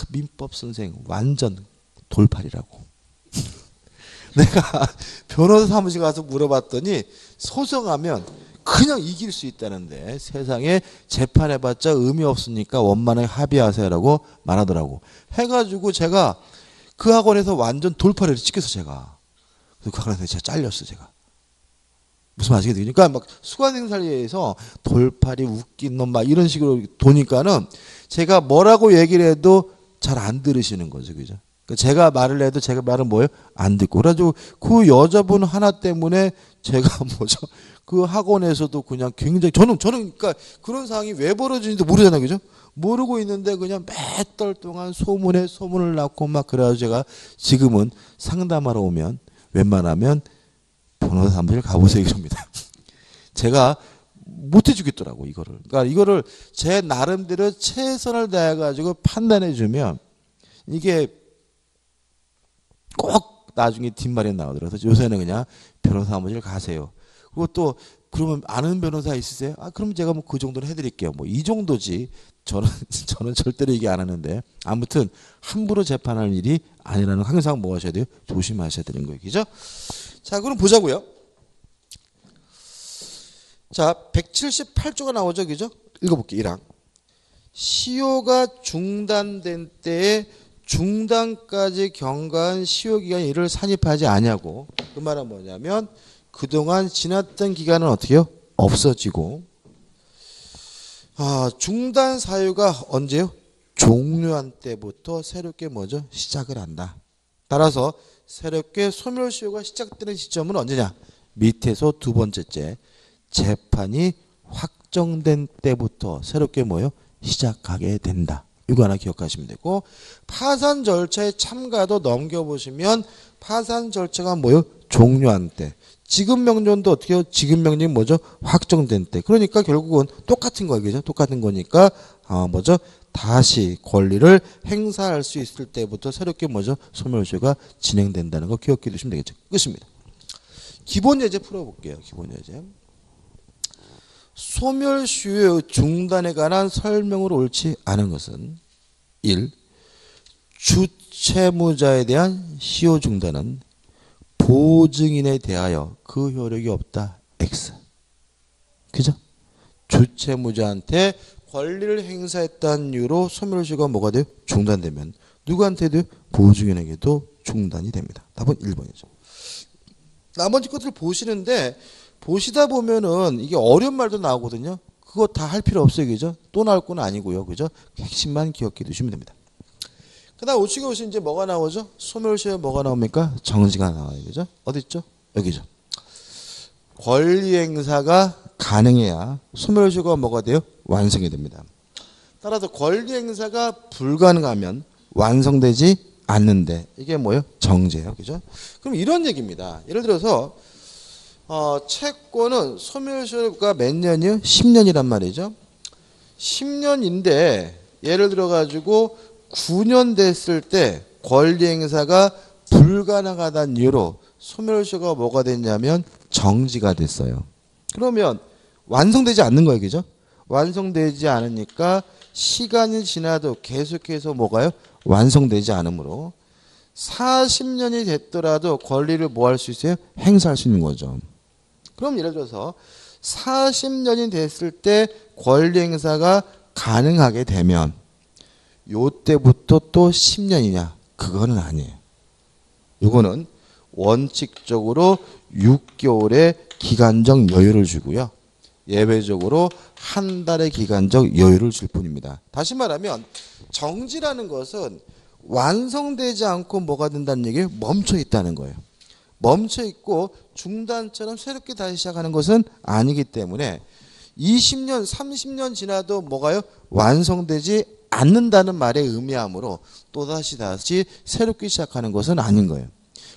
S1: 민법 선생 완전 돌팔이라고. 내가 변호사 사무실 가서 물어봤더니 소송하면 그냥 이길 수 있다는데 세상에 재판해봤자 의미 없으니까 원만하게 합의하세요라고 말하더라고. 해가지고 제가 그 학원에서 완전 돌팔이를 찍혀서 제가 그 학원에서 제가 잘렸어 제가. 무슨 말인지 그러니까 막 수강생 사이에서 돌팔이 웃긴 놈 막 이런 식으로 도니까는 제가 뭐라고 얘기를 해도 잘 안 들으시는 거죠, 그죠? 그러니까 제가 말을 해도 제가 말은 뭐예요? 안 듣고. 그래가지고 그 여자분 하나 때문에 제가 뭐죠? 그 학원에서도 그냥 굉장히 저는 그러니까 그런 상황이 왜 벌어지는지 모르잖아요, 그죠? 모르고 있는데 그냥 몇 달 동안 소문에 소문을 낳고 막 그래가지고 제가 지금은 상담하러 오면 웬만하면 변호사 사무실 가보세요 이럽니다. 제가 못 해주겠더라고 이거를. 그러니까 이거를 제 나름대로 최선을 다해가지고 판단해주면 이게 꼭 나중에 뒷말이 나오더라고요. 그래서 요새는 그냥 변호사 사무실 가세요. 그리고 또 그러면 아는 변호사 있으세요? 아 그럼 제가 뭐 그 정도는 해드릴게요. 뭐 이 정도지. 저는 절대로 얘기 안 하는데 아무튼 함부로 재판할 일이 아니라는 항상 뭐 하셔야 돼요? 조심하셔야 되는 거예요. 그죠? 자, 그럼 보자고요. 자, 178조가 나오죠. 그죠? 읽어볼게요. 1항. 시효가 중단된 때에 중단까지 경과한 시효기간에 이를 산입하지 아니하고 그 말은 뭐냐면 그동안 지났던 기간은 어떻게 해요? 없어지고 중단 사유가 언제요? 종료한 때부터 새롭게 뭐죠? 시작을 한다. 따라서 새롭게 소멸시효가 시작되는 시점은 언제냐? 밑에서 두 번째째 재판이 확정된 때부터 새롭게 뭐요? 시작하게 된다. 이거 하나 기억하시면 되고 파산 절차에 참가도 넘겨보시면 파산 절차가 뭐요? 종료한 때. 지급 명령도 어떻게 해요? 지급 명령이 뭐죠? 확정된 때. 그러니까 결국은 똑같은 거예요. 그죠? 똑같은 거니까 뭐죠? 다시 권리를 행사할 수 있을 때부터 새롭게 뭐죠? 소멸시효가 진행된다는 거 기억해 두시면 되겠죠. 끝입니다. 기본 예제 풀어볼게요. 기본 예제. 소멸시효 중단에 관한 설명으로 옳지 않은 것은 1. 주채무자에 대한 시효 중단은 보증인에 대하여 그 효력이 없다. X. 그죠? 주채무자한테 권리를 행사했다는 이유로 소멸시효가 뭐가 돼요? 중단되면 누구한테도 보증인에게도 중단이 됩니다. 답은 1번이죠. 나머지 것들을 보시는데 보시다 보면은 이게 어려운 말도 나오거든요. 그거 다 할 필요 없어요. 그죠? 또 나올 건 아니고요. 그죠? 핵심만 기억해 두시면 됩니다. 그 다음 우측에 보시면 이제 뭐가 나오죠? 소멸시효에 뭐가 나옵니까? 정지가 나와요. 그죠? 어디 있죠? 여기죠. 권리 행사가 가능해야 소멸시효가 뭐가 돼요? 완성이 됩니다. 따라서 권리 행사가 불가능하면 완성되지 않는데 이게 뭐예요? 정지예요. 그죠? 그럼 이런 얘기입니다. 예를 들어서 채권은 소멸시효가 몇 년이요? 10년이란 말이죠. 10년인데 예를 들어 가지고 9년 됐을 때 권리 행사가 불가능하다는 이유로 소멸시효가 뭐가 됐냐면 정지가 됐어요. 그러면 완성되지 않는 거예요. 그죠? 완성되지 않으니까 시간이 지나도 계속해서 뭐가요? 완성되지 않으므로 40년이 됐더라도 권리를 뭐 할 수 있어요? 행사할 수 있는 거죠. 그럼 예를 들어서 40년이 됐을 때 권리 행사가 가능하게 되면 요때부터 또 10년이냐? 그거는 아니에요. 이거는 원칙적으로 6개월의 기간적 여유를 주고요. 예외적으로 한 달의 기간적 여유를 줄 뿐입니다. 다시 말하면 정지라는 것은 완성되지 않고 뭐가 된다는 얘기예요? 멈춰 있다는 거예요. 멈춰 있고 중단처럼 새롭게 다시 시작하는 것은 아니기 때문에 20년, 30년 지나도 뭐가요? 완성되지 않는다는 말의 의미하므로 또다시 새롭게 시작하는 것은 아닌 거예요.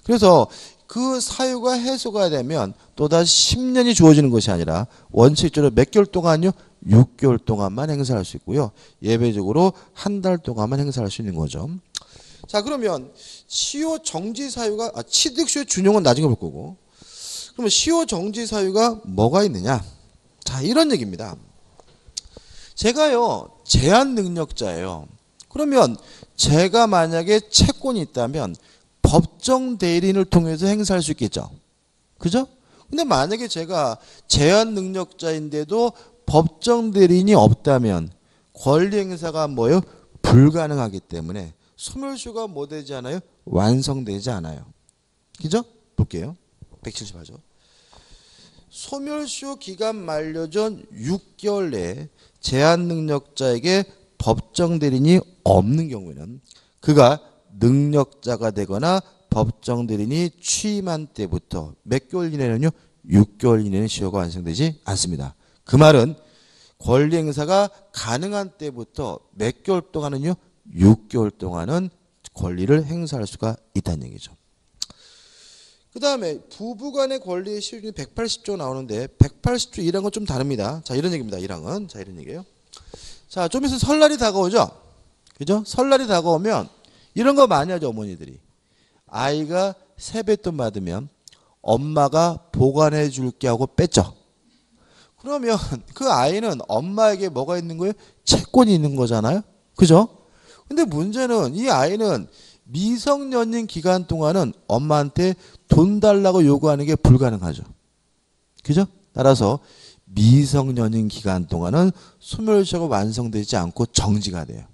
S1: 그래서 그 사유가 해소가 되면 또다시 10년이 주어지는 것이 아니라 원칙적으로 몇 개월 동안요? 6개월 동안만 행사할 수 있고요. 예외적으로 한 달 동안만 행사할 수 있는 거죠. 자, 그러면 시효 정지 사유가 취득시효 준용은 나중에 볼 거고 그러면 시효 정지 사유가 뭐가 있느냐? 자, 이런 얘기입니다. 제가요 제한 능력자예요. 그러면 제가 만약에 채권이 있다면 법정 대리인을 통해서 행사할 수 있겠죠. 그죠? 근데 만약에 제가 제한 능력자인데도 법정 대리인이 없다면 권리 행사가 뭐예요? 불가능하기 때문에 소멸시효가 뭐 되지 않아요? 완성되지 않아요. 그죠? 볼게요. 170하죠. 소멸시효 기간 만료 전 6개월 내에 제한 능력자에게 법정 대리인이 없는 경우에는 그가 능력자가 되거나 법정 대리인이 취임한 때부터 몇 개월 이내는요? 6개월 이내는 시효가 완성되지 않습니다. 그 말은 권리 행사가 가능한 때부터 몇 개월 동안은요? 6개월 동안은 권리를 행사할 수가 있다는 얘기죠. 그 다음에 부부간의 권리의 시효율이 180조 나오는데 180조 1항은 좀 다릅니다. 자, 이런 얘기입니다. 1항은. 자, 이런 얘기예요. 자, 좀 있으면 설날이 다가오죠? 그죠? 설날이 다가오면 이런 거 많이 하죠, 어머니들이. 아이가 세뱃돈 받으면 엄마가 보관해 줄게 하고 뺐죠. 그러면 그 아이는 엄마에게 뭐가 있는 거예요? 채권이 있는 거잖아요. 그죠? 근데 문제는 이 아이는 미성년인 기간 동안은 엄마한테 돈 달라고 요구하는 게 불가능하죠. 그죠? 따라서 미성년인 기간 동안은 소멸시효가 완성되지 않고 정지가 돼요.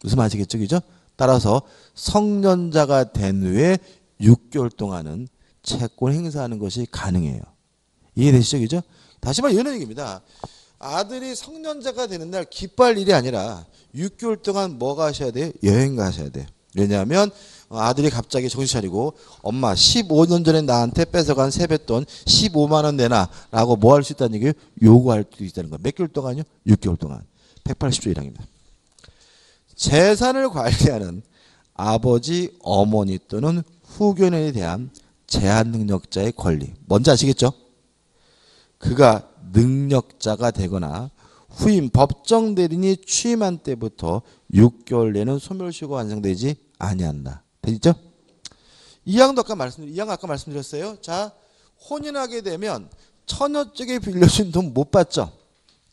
S1: 무슨 말이겠죠? 그죠? 따라서 성년자가 된 후에 6개월 동안은 채권 행사하는 것이 가능해요. 이해되시죠? 그죠? 다시 말해 이런 얘기입니다. 아들이 성년자가 되는 날 기뻐할 일이 아니라 6개월 동안 뭐 가셔야 돼요? 여행 가셔야 돼요. 왜냐하면 아들이 갑자기 정신 차리고 엄마 15년 전에 나한테 뺏어간 세뱃돈 15만 원 내놔 라고 뭐 할 수 있다는 얘기예요? 요구할 수 있다는 거예요. 몇 개월 동안요? 6개월 동안. 180조 1항입니다. 재산을 관리하는 아버지, 어머니 또는 후견인에 대한 제한 능력자의 권리. 뭔지 아시겠죠? 그가 능력자가 되거나 후임 법정 대리인이 취임한 때부터 6개월 내는 소멸시효가 완성되지 아니한다. 되죠? 이 항도 아까 말씀드렸어요. 자, 혼인하게 되면 처녀 쪽에 빌려준 돈 못 받죠.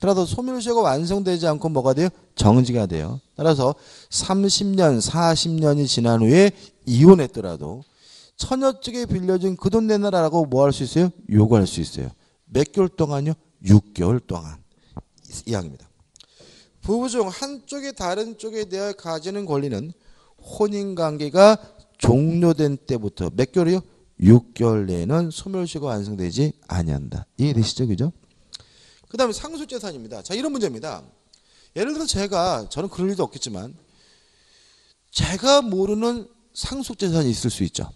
S1: 따라서 소멸시효가 완성되지 않고 뭐가 돼요? 정지가 돼요. 따라서 30년, 40년이 지난 후에 이혼했더라도 처녀 쪽에 빌려준 그 돈 내놔라고 뭐 할 수 있어요? 요구할 수 있어요. 몇 개월 동안요? 6개월 동안. 이 항입니다. 부부 중 한쪽이 다른 쪽에 대하여 가지는 권리는 혼인관계가 종료된 때부터 몇 개월이요? 6개월 내에는 소멸시효가 완성되지 아니한다. 이해되시죠? 그죠? 그 다음에 상속재산입니다. 자, 이런 문제입니다. 예를 들어 저는 그럴 일도 없겠지만 제가 모르는 상속재산이 있을 수 있죠.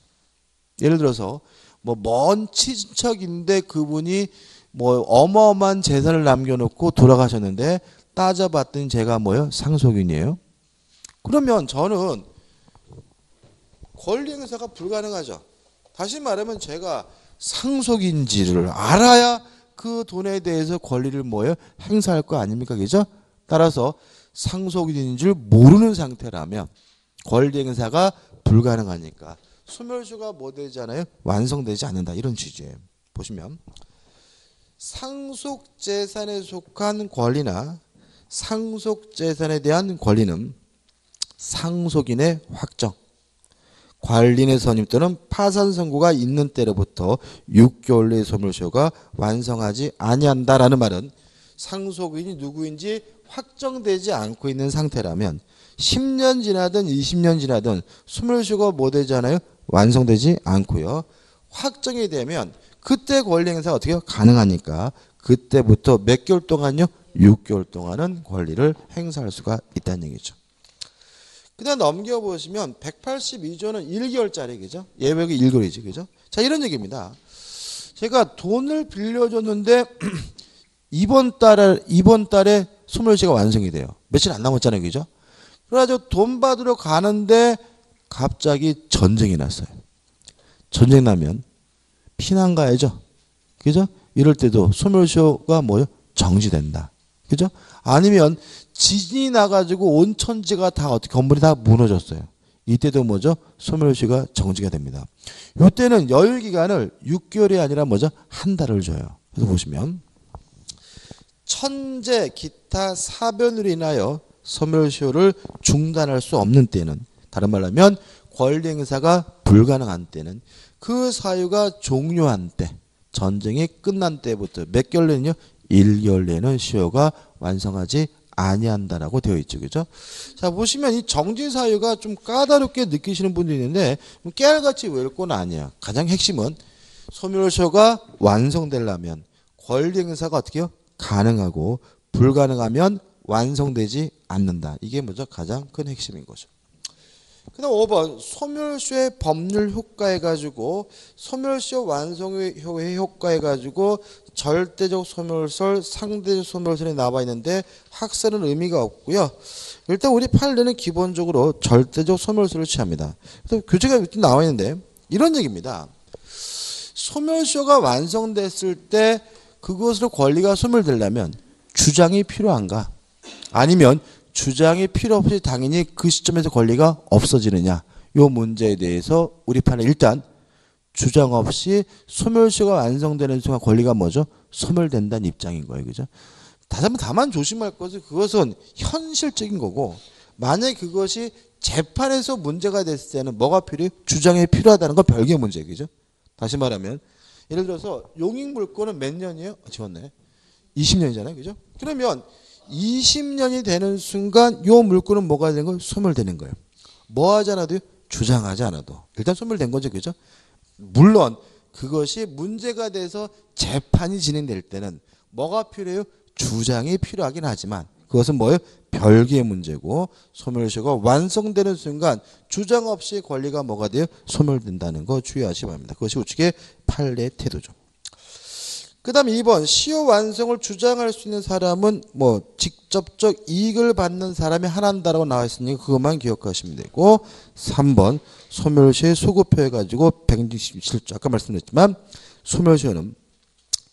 S1: 예를 들어서 뭐 먼 친척인데 그분이 뭐 어마어마한 재산을 남겨놓고 돌아가셨는데 따져봤더니 제가 뭐예요? 상속인이에요. 그러면 저는 권리 행사가 불가능하죠. 다시 말하면 제가 상속인지를 알아야 그 돈에 대해서 권리를 뭐예요? 행사할 거 아닙니까? 그죠? 따라서 상속인인 줄 모르는 상태라면 권리 행사가 불가능하니까 소멸시효가 뭐 되잖아요? 완성되지 않는다. 이런 취지예요. 보시면 상속재산에 속한 권리나 상속재산에 대한 권리는 상속인의 확정, 관리인의 선임 또는 파산 선고가 있는 때로부터 6개월 내에 소멸시효가 완성하지 아니한다라는 말은 상속인이 누구인지 확정되지 않고 있는 상태라면 10년 지나든 20년 지나든 소멸시효가 뭐 되잖아요? 완성되지 않고요. 확정이 되면 그때 권리 행사가 어떻게 가능하니까 그때부터 몇 개월 동안요? 6개월 동안은 권리를 행사할 수가 있다는 얘기죠. 그다음 넘겨보시면 182조는 1개월짜리 그죠? 예외가 1개월이지 그죠? 자, 이런 얘기입니다. 제가 돈을 빌려줬는데 이번 달에 소멸시효가 완성이 돼요. 며칠 안 남았잖아요. 그죠? 그래가지고 돈 받으러 가는데 갑자기 전쟁이 났어요. 전쟁 나면 피난 가야죠. 그죠? 이럴 때도 소멸시효가 뭐요? 정지된다. 그죠? 아니면 지진이 나가지고 온 천지가 다 어떻게 건물이 다 무너졌어요. 이때도 뭐죠? 소멸시효가 정지가 됩니다. 이때는 여유 기간을 6개월이 아니라 뭐죠? 한 달을 줘요. 그래서 보시면 천재 기타 사변으로 인하여 소멸시효를 중단할 수 없는 때는 다른 말로 하면 권리 행사가 불가능한 때는 그 사유가 종료한 때 전쟁이 끝난 때부터 몇 개월 내는요? 1개월 내는 시효가 완성하지 아니한다라고 되어 있죠. 그죠? 자, 보시면 이 정지 사유가 좀 까다롭게 느끼시는 분들이 있는데 깨알같이 외울 건 아니에요. 가장 핵심은 소멸시효가 완성되려면 권리 행사가 어떻게 해요? 가능하고 불가능하면 완성되지 않는다. 이게 뭐죠? 가장 큰 핵심인 거죠. 그 다음 5번 소멸시효의 법률 효과해가지고 소멸시효 완성의 효과해가지고 절대적 소멸설, 상대적 소멸설이 나와 있는데 학설은 의미가 없고요. 일단 우리 판례는 기본적으로 절대적 소멸설을 취합니다. 그래서 교재가 이렇게 나와 있는데 이런 얘기입니다. 소멸시효가 완성됐을 때 그것으로 권리가 소멸되려면 주장이 필요한가? 아니면 주장이 필요 없이 당연히 그 시점에서 권리가 없어지느냐. 이 문제에 대해서 우리 판은 일단 주장 없이 소멸시효가 완성되는 순간 권리가 뭐죠? 소멸된다는 입장인 거예요. 그죠? 다만 조심할 것은 그것은 현실적인 거고 만약에 그것이 재판에서 문제가 됐을 때는 뭐가 필요해요? 주장이 필요하다는 건 별개의 문제예요. 그죠? 다시 말하면 예를 들어서 용익물권은 몇 년이에요? 지웠네. 20년이잖아요. 그죠? 그러면 20년이 되는 순간 요 물건은 뭐가 되는 거예요? 소멸되는 거예요. 뭐 하지 않아도요? 주장하지 않아도. 일단 소멸된 거죠. 그죠? 물론 그것이 문제가 돼서 재판이 진행될 때는 뭐가 필요해요? 주장이 필요하긴 하지만 그것은 뭐예요? 별개의 문제고 소멸시효가 완성되는 순간 주장 없이 권리가 뭐가 돼요? 소멸된다는 거 주의하시 바랍니다. 그것이 우측의 판례의 태도죠. 그 다음에 2번 시효 완성을 주장할 수 있는 사람은 뭐 직접적 이익을 받는 사람이 하나다라고 나와 있으니까 그것만 기억하시면 되고 3번 소멸시효 소급표해가지고 167조 아까 말씀드렸지만 소멸시효는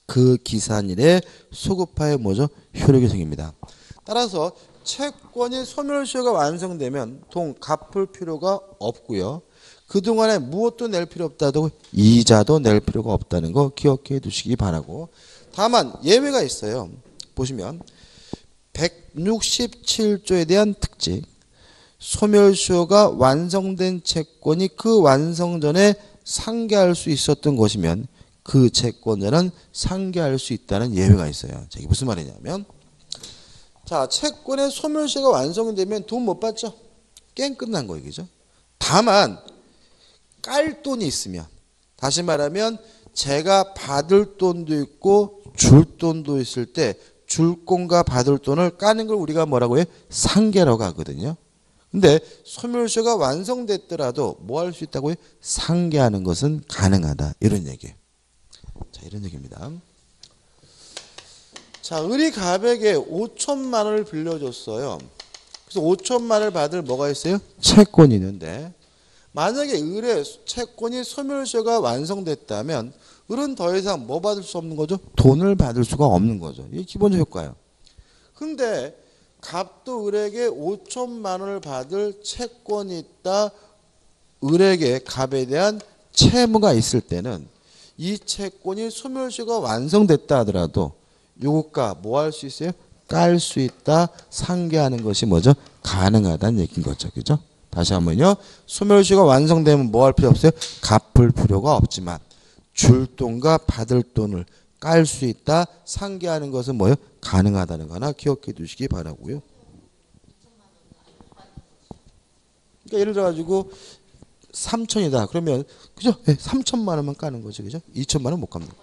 S1: 그 기산일에 소급하에 뭐죠? 효력이 생깁니다. 따라서 채권이 소멸시효가 완성되면 돈 갚을 필요가 없고요. 그동안에 무엇도 낼 필요 없다고 이자도 낼 필요가 없다는 거 기억해 두시기 바라고. 다만 예외가 있어요. 보시면 167조에 대한 특징. 소멸시효가 완성된 채권이 그 완성 전에 상계할 수 있었던 것이면 그 채권자는 상계할 수 있다는 예외가 있어요. 자, 이게 무슨 말이냐면 자, 채권의 소멸시효가 완성되면 돈 못 받죠? 게임 끝난 거예요. 그죠? 다만 깔 돈이 있으면, 다시 말하면 제가 받을 돈도 있고 줄 돈도 있을 때 줄 돈과 받을 돈을 까는 걸 우리가 뭐라고 해요? 상계라고 하거든요. 근데 소멸시효가 완성됐더라도 뭐 할 수 있다고 해요? 상계하는 것은 가능하다. 이런 얘기예요. 자, 이런 얘기입니다. 자, 을이 갑에게 5천만 원을 빌려줬어요. 그래서 5천만 원을 받을 뭐가 있어요? 채권이 있는데 만약에 을의 채권이 소멸시효가 완성됐다면 을은 더 이상 뭐 받을 수 없는 거죠? 돈을 받을 수가 없는 거죠. 이게 기본적 효과예요. 근데 갑도 을에게 5천만 원을 받을 채권이 있다. 을에게 갑에 대한 채무가 있을 때는 이 채권이 소멸시효가 완성됐다 하더라도 요것과 뭐 할 수 있어요? 깔 수 있다. 상계하는 것이 뭐죠? 가능하다는 얘기인 거죠. 그죠? 다시 한번요. 소멸시효가 완성되면 뭐 할 필요 없어요? 갚을 필요가 없지만 줄 돈과 받을 돈을 깔 수 있다. 상계하는 것은 뭐예요? 가능하다는 거 하나 기억해 두시기 바라고요. 그러니까 예를 들어 가지고 3천이다. 그러면 그죠? 네, 3천만 원만 까는 거죠. 그죠? 2천만 원 못 갚는 거.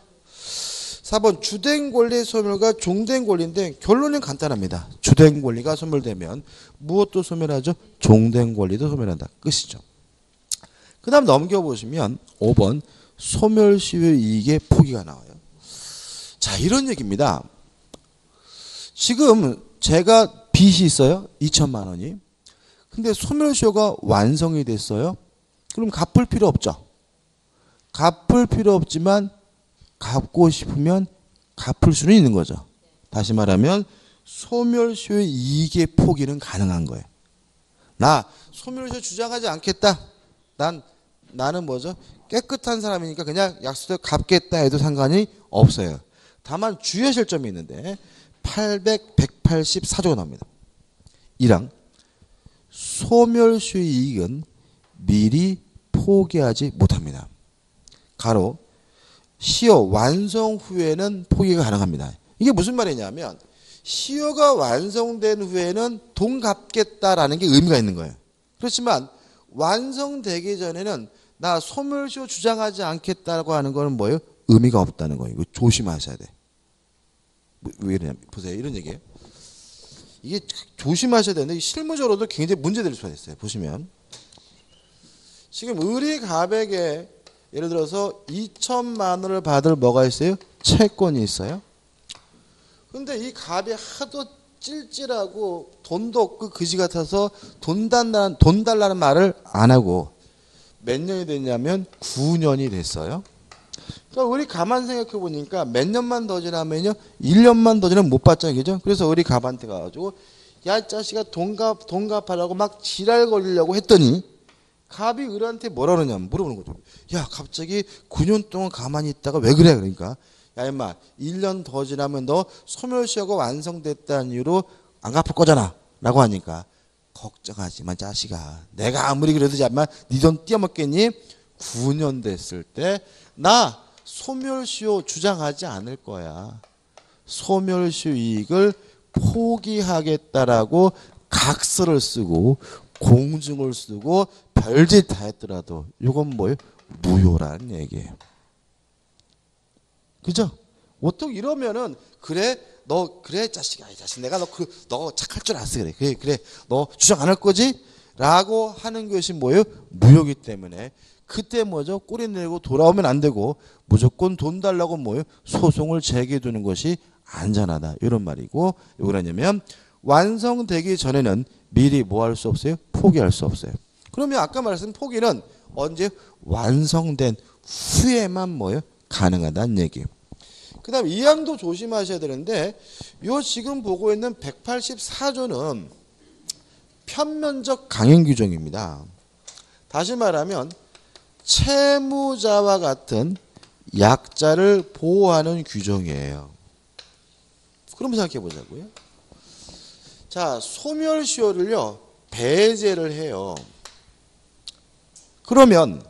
S1: 4번 주된 권리 소멸과 종된 권리인데 결론은 간단합니다. 주된 권리가 소멸되면 무엇도 소멸하죠? 종된 권리도 소멸한다. 끝이죠. 그 다음 넘겨보시면 5번 소멸시효 이익의 포기가 나와요. 자, 이런 얘기입니다. 지금 제가 빚이 있어요. 2천만 원이. 근데 소멸시효가 완성이 됐어요. 그럼 갚을 필요 없죠. 갚을 필요 없지만 갚고 싶으면 갚을 수는 있는 거죠. 다시 말하면 소멸시효의 이익의 포기는 가능한 거예요. 나 소멸시효 주장하지 않겠다. 나는 뭐죠? 깨끗한 사람이니까 그냥 약속대로 갚겠다 해도 상관이 없어요. 다만 주의하실 점이 있는데 184조가 나옵니다. 1항 소멸시효의 이익은 미리 포기하지 못합니다. 가로 시효 완성 후에는 포기가 가능합니다. 이게 무슨 말이냐면 시효가 완성된 후에는 돈 갚겠다라는 게 의미가 있는 거예요. 그렇지만 완성되기 전에는 나 소멸시효 주장하지 않겠다고 하는 거는 뭐예요? 의미가 없다는 거예요. 이거 조심하셔야 돼. 왜 이러냐면 보세요. 이런 얘기예요. 이게 조심하셔야 되는데 실무적으로도 굉장히 문제될 수가 있어요. 보시면 지금 을이 갑에게 예를 들어서 2천만 원을 받을 뭐가 있어요? 채권이 있어요. 근데 이 갑이 하도 찔찔하고 돈도 없고 그지 같아서 돈 달라는 말을 안 하고 몇 년이 됐냐면 9년이 됐어요. 그러니까 우리 가만 생각해 보니까 몇 년만 더 지나면요 1년만 더 지나면 못 받잖아요. 그죠? 그래서 우리 갑한테 가가지고 야 이 자식아 돈 갚아라고 막 지랄 걸리려고 했더니 갑이 을한테 뭐라 그러냐면 물어보는 거죠. 야 갑자기 9년 동안 가만히 있다가 왜 그래? 그러니까 야 임마 1년 더 지나면 너 소멸시효가 완성됐다는 이유로 안 갚을 거잖아 라고 하니까 걱정하지 마 자식아. 내가 아무리 그래도 잠만 네 돈 띄어먹겠니? 9년 됐을 때 나 소멸시효 주장하지 않을 거야. 소멸시효 이익을 포기하겠다라고 각서를 쓰고 공증을 쓰고 별짓 다 했더라도 이건 뭐예요? 무효라는 얘기예요. 그죠? 보통 이러면은 그래 너 그래 자식아 이 자식 내가 너 착할 줄 알았어 그래 너 주장 안 할 거지? 라고 하는 것이 뭐예요? 무효이기 때문에 그때 뭐죠? 꼬리 내고 돌아오면 안 되고 무조건 돈 달라고 뭐예요? 소송을 제기해 두는 것이 안전하다 이런 말이고 왜 그러냐면 완성되기 전에는 미리 뭐 할 수 없어요? 포기할 수 없어요. 그러면 아까 말씀드린 포기는 언제? 완성된 후에만 뭐예요? 가능하다는 얘기예요. 그 다음 이 항도 조심하셔야 되는데 요 지금 보고 있는 184조는 편면적 강행 규정입니다. 다시 말하면 채무자와 같은 약자를 보호하는 규정이에요. 그럼 생각해 보자고요. 자, 소멸시효를요 배제를 해요. 그러면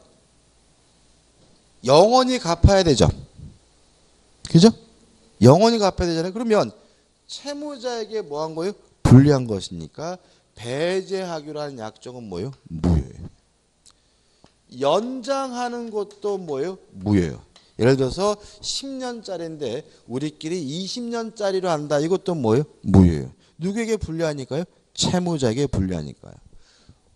S1: 영원히 갚아야 되죠. 그죠? 영원히 갚아야 되잖아요. 그러면 채무자에게 뭐 한 거예요? 불리한 것이니까 배제하기로 한 약정은 뭐예요? 무효예요. 연장하는 것도 뭐예요? 무효예요. 예를 들어서 10년짜리인데 우리끼리 20년짜리로 한다. 이것도 뭐예요? 무효예요. 누구에게 불리하니까요? 채무자에게 불리하니까요.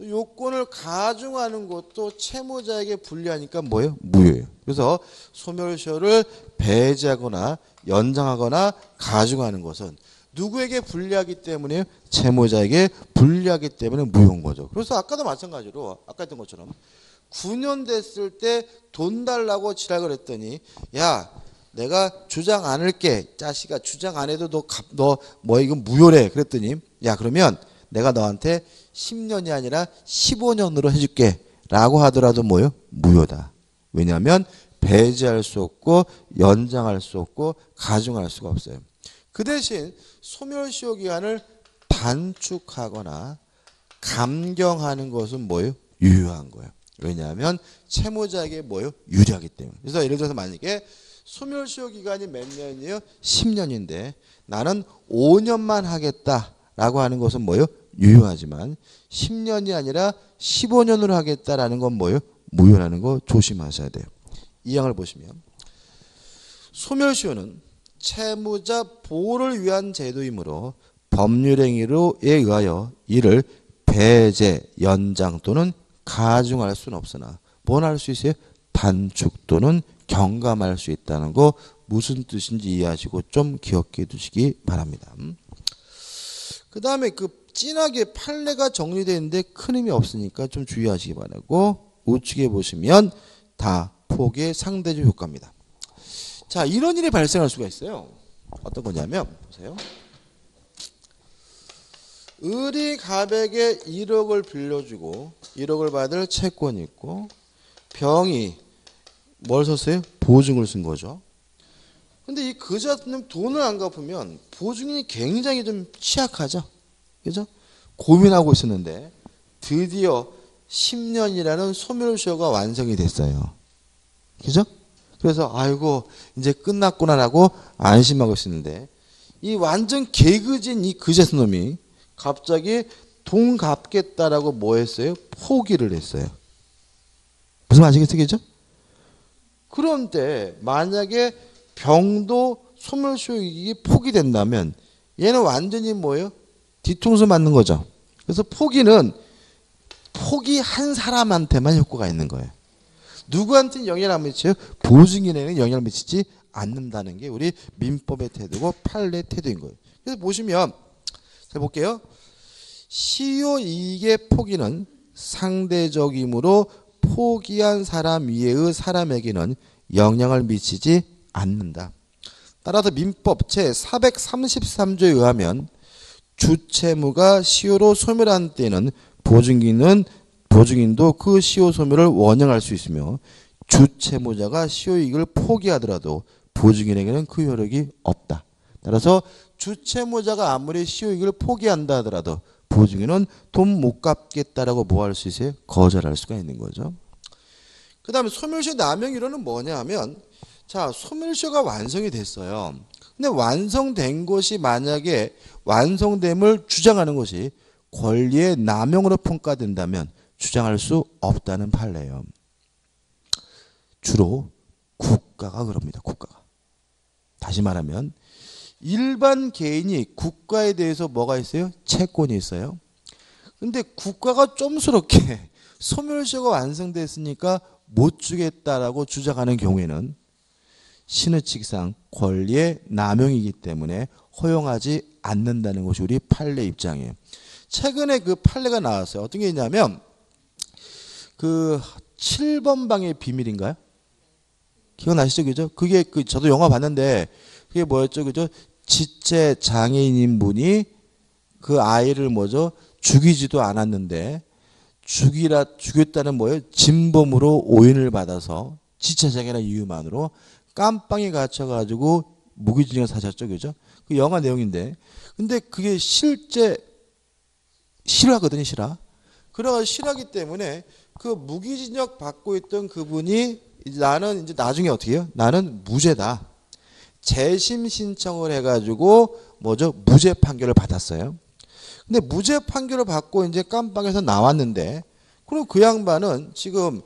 S1: 요건을 가중하는 것도 채무자에게 불리하니까 뭐예요? 무효예요. 그래서 소멸시효를 배제하거나 연장하거나 가중하는 것은 누구에게 불리하기 때문에 채무자에게 불리하기 때문에 무효인 거죠. 그래서 아까도 마찬가지로 아까 했던 것처럼 9년 됐을 때 돈 달라고 지랄을 했더니 야 내가 주장 안 할게. 자식아 주장 안 해도 너 뭐 이건 무효래. 그랬더니 야 그러면 내가 너한테 10년이 아니라 15년으로 해줄게 라고 하더라도 뭐예요? 무효다. 왜냐하면 배제할 수 없고 연장할 수 없고 가중할 수가 없어요. 그 대신 소멸시효 기간을 단축하거나 감경하는 것은 뭐예요? 유효한 거예요. 왜냐하면 채무자에게 뭐예요? 유리하기 때문에. 그래서 예를 들어서 만약에 소멸시효 기간이 몇 년이에요? 10년인데 나는 5년만 하겠다라고 하는 것은 뭐예요? 유효하지만 10년이 아니라 15년으로 하겠다라는 건 뭐예요? 무효라는 거 조심하셔야 돼요. 이 항을 보시면 소멸시효는 채무자 보호를 위한 제도이므로 법률행위에 의하여 이를 배제, 연장 또는 가중할 수는 없으나 뭘 할 수 있어요? 단축 또는 경감할 수 있다는 거 무슨 뜻인지 이해하시고 좀 기억해 두시기 바랍니다. 그 다음에 그 진하게 판례가 정리되어 있는데 큰 의미 없으니까 좀 주의하시기 바라고 우측에 보시면 다 포기의 상대적 효과입니다. 자, 이런 일이 발생할 수가 있어요. 어떤 거냐면 보세요. 을이 갑에게 1억을 빌려주고 1억을 받을 채권이 있고 병이 뭘 썼어요? 보증을 쓴 거죠. 근데 이 그자는 돈을 안 갚으면 보증인이 굉장히 좀 취약하죠. 그죠? 고민하고 있었는데 드디어 10년이라는 소멸시효가 완성이 됐어요. 그죠? 그래서 아이고 이제 끝났구나라고 안심하고 있었는데 이 완전 개그진 이 그제스 놈이 갑자기 돈 갚겠다라고 뭐 했어요? 포기를 했어요. 무슨 말인지 아시겠죠? 그런데 만약에 병도 소멸시효이 포기된다면 얘는 완전히 뭐예요? 뒤통수 맞는 거죠. 그래서 포기한 사람한테만 효과가 있는 거예요. 누구한테는 영향을 안 미쳐요? 보증인에는 영향을 미치지 않는다는 게 우리 민법의 태도고 판례의 태도인 거예요. 그래서 보시면 잘 볼게요. 시효 이익의 포기는 상대적이므로 포기한 사람 이외의 사람에게는 영향을 미치지 않는다. 따라서 민법 제433조에 의하면 주채무가 시효로 소멸한 때에는 보증인도 그 시효 소멸을 원형할 수 있으며 주채무자가 시효이익을 포기하더라도 보증인에게는 그 효력이 없다. 따라서 주채무자가 아무리 시효이익을 포기한다 하더라도 보증인은 돈 못 갚겠다라고 뭐 할 수 있어요? 거절할 수가 있는 거죠. 그 다음에 소멸시효 남용이론은 뭐냐 하면 자, 소멸시효가 완성이 됐어요. 근데 완성된 것이 만약에 완성됨을 주장하는 것이 권리의 남용으로 평가된다면 주장할 수 없다는 판례예요. 주로 국가가 그럽니다. 국가가. 다시 말하면 일반 개인이 국가에 대해서 뭐가 있어요? 채권이 있어요. 근데 국가가 좀스럽게 소멸시효가 완성됐으니까 못 주겠다라고 주장하는 경우에는 신의칙상 권리의 남용이기 때문에 허용하지 않는다는 것이 우리 판례 입장이에요. 최근에 그 판례가 나왔어요. 어떤 게 있냐면 그 7번 방의 비밀인가요? 기억나시죠? 그죠? 그게 저도 영화 봤는데 그게 뭐였죠? 그죠? 지체 장애인인 분이 그 아이를 뭐죠? 죽이지도 않았는데 죽였다는 뭐예요? 진범으로 오인을 받아서 지체 장애라는 이유만으로 깜빵에 갇혀가지고 무기징역 사셨죠, 그죠? 그 영화 내용인데, 근데 그게 실제 실화거든요, 실화. 그래가 실화기 때문에 그 무기징역 받고 있던 그분이 나는 이제 나중에 어떻게 해요? 나는 무죄다. 재심 신청을 해가지고 뭐죠? 무죄 판결을 받았어요. 근데 무죄 판결을 받고 이제 깜빵에서 나왔는데, 그럼 그 양반은 지금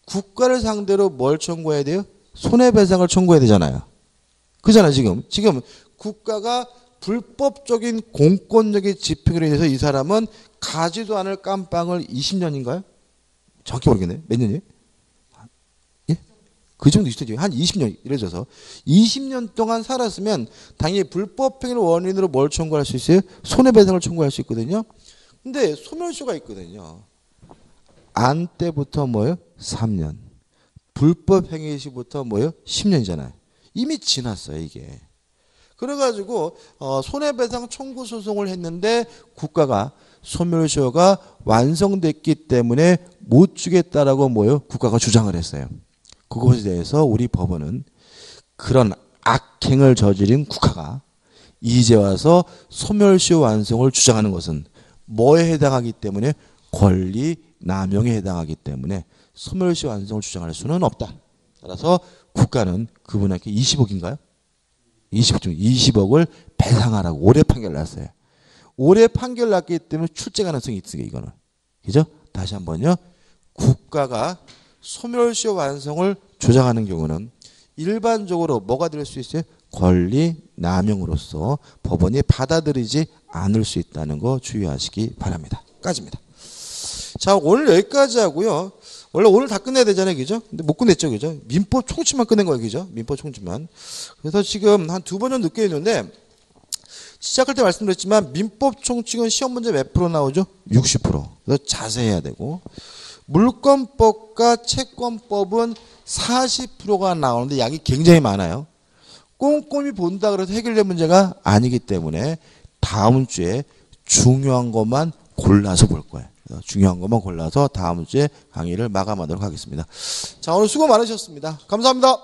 S1: 국가를 상대로 뭘 청구해야 돼요? 손해배상을 청구해야 되잖아요. 그잖아요, 지금. 지금 국가가 불법적인 공권력의 집행으로 인해서 이 사람은 가지도 않을 깜빵을 20년인가요? 정확히 모르겠네요. 몇 년이에요? 예? 그 정도 있죠. 한 20년, 이래 져서 20년 동안 살았으면 당연히 불법행위를 원인으로 뭘 청구할 수 있어요? 손해배상을 청구할 수 있거든요. 근데 소멸시효가 있거든요. 안 때부터 뭐예요? 3년. 불법행위 시부터 뭐예요? 10년이잖아요. 이미 지났어요, 이게. 그래가지고 손해배상 청구 소송을 했는데 국가가 소멸시효가 완성됐기 때문에 못 주겠다라고 뭐예요? 국가가 주장을 했어요. 그것에 대해서 우리 법원은 그런 악행을 저지른 국가가 이제 와서 소멸시효 완성을 주장하는 것은 뭐에 해당하기 때문에 권리 남용에 해당하기 때문에 소멸시효 완성을 주장할 수는 없다. 따라서 국가는 그분에게 20억인가요? 20억을 배상하라고 올해 판결 났어요. 올해 판결 났기 때문에 출제 가능성이 있어요, 이거는. 그죠? 다시 한번요. 국가가 소멸시효 완성을 주장하는 경우는 일반적으로 뭐가 될 수 있어요? 권리 남용으로서 법원이 받아들이지 않을 수 있다는 거 주의하시기 바랍니다. 까지입니다. 자, 오늘 여기까지 하고요. 원래 오늘 다 끝내야 되잖아요, 그죠? 근데 못 끝냈죠, 그죠? 민법 총칙만 끝낸 거예요, 그죠? 민법 총칙만. 그래서 지금 한 2번 정도 늦게 했는데, 시작할 때 말씀드렸지만, 민법 총칙은 시험 문제 몇 프로 나오죠? 60%. 그래서 자세히 해야 되고, 물권법과 채권법은 40%가 나오는데 양이 굉장히 많아요. 꼼꼼히 본다 그래서 해결될 문제가 아니기 때문에 다음 주에 중요한 것만 골라서 볼 거예요. 중요한 것만 골라서 다음 주에 강의를 마감하도록 하겠습니다. 자, 오늘 수고 많으셨습니다. 감사합니다.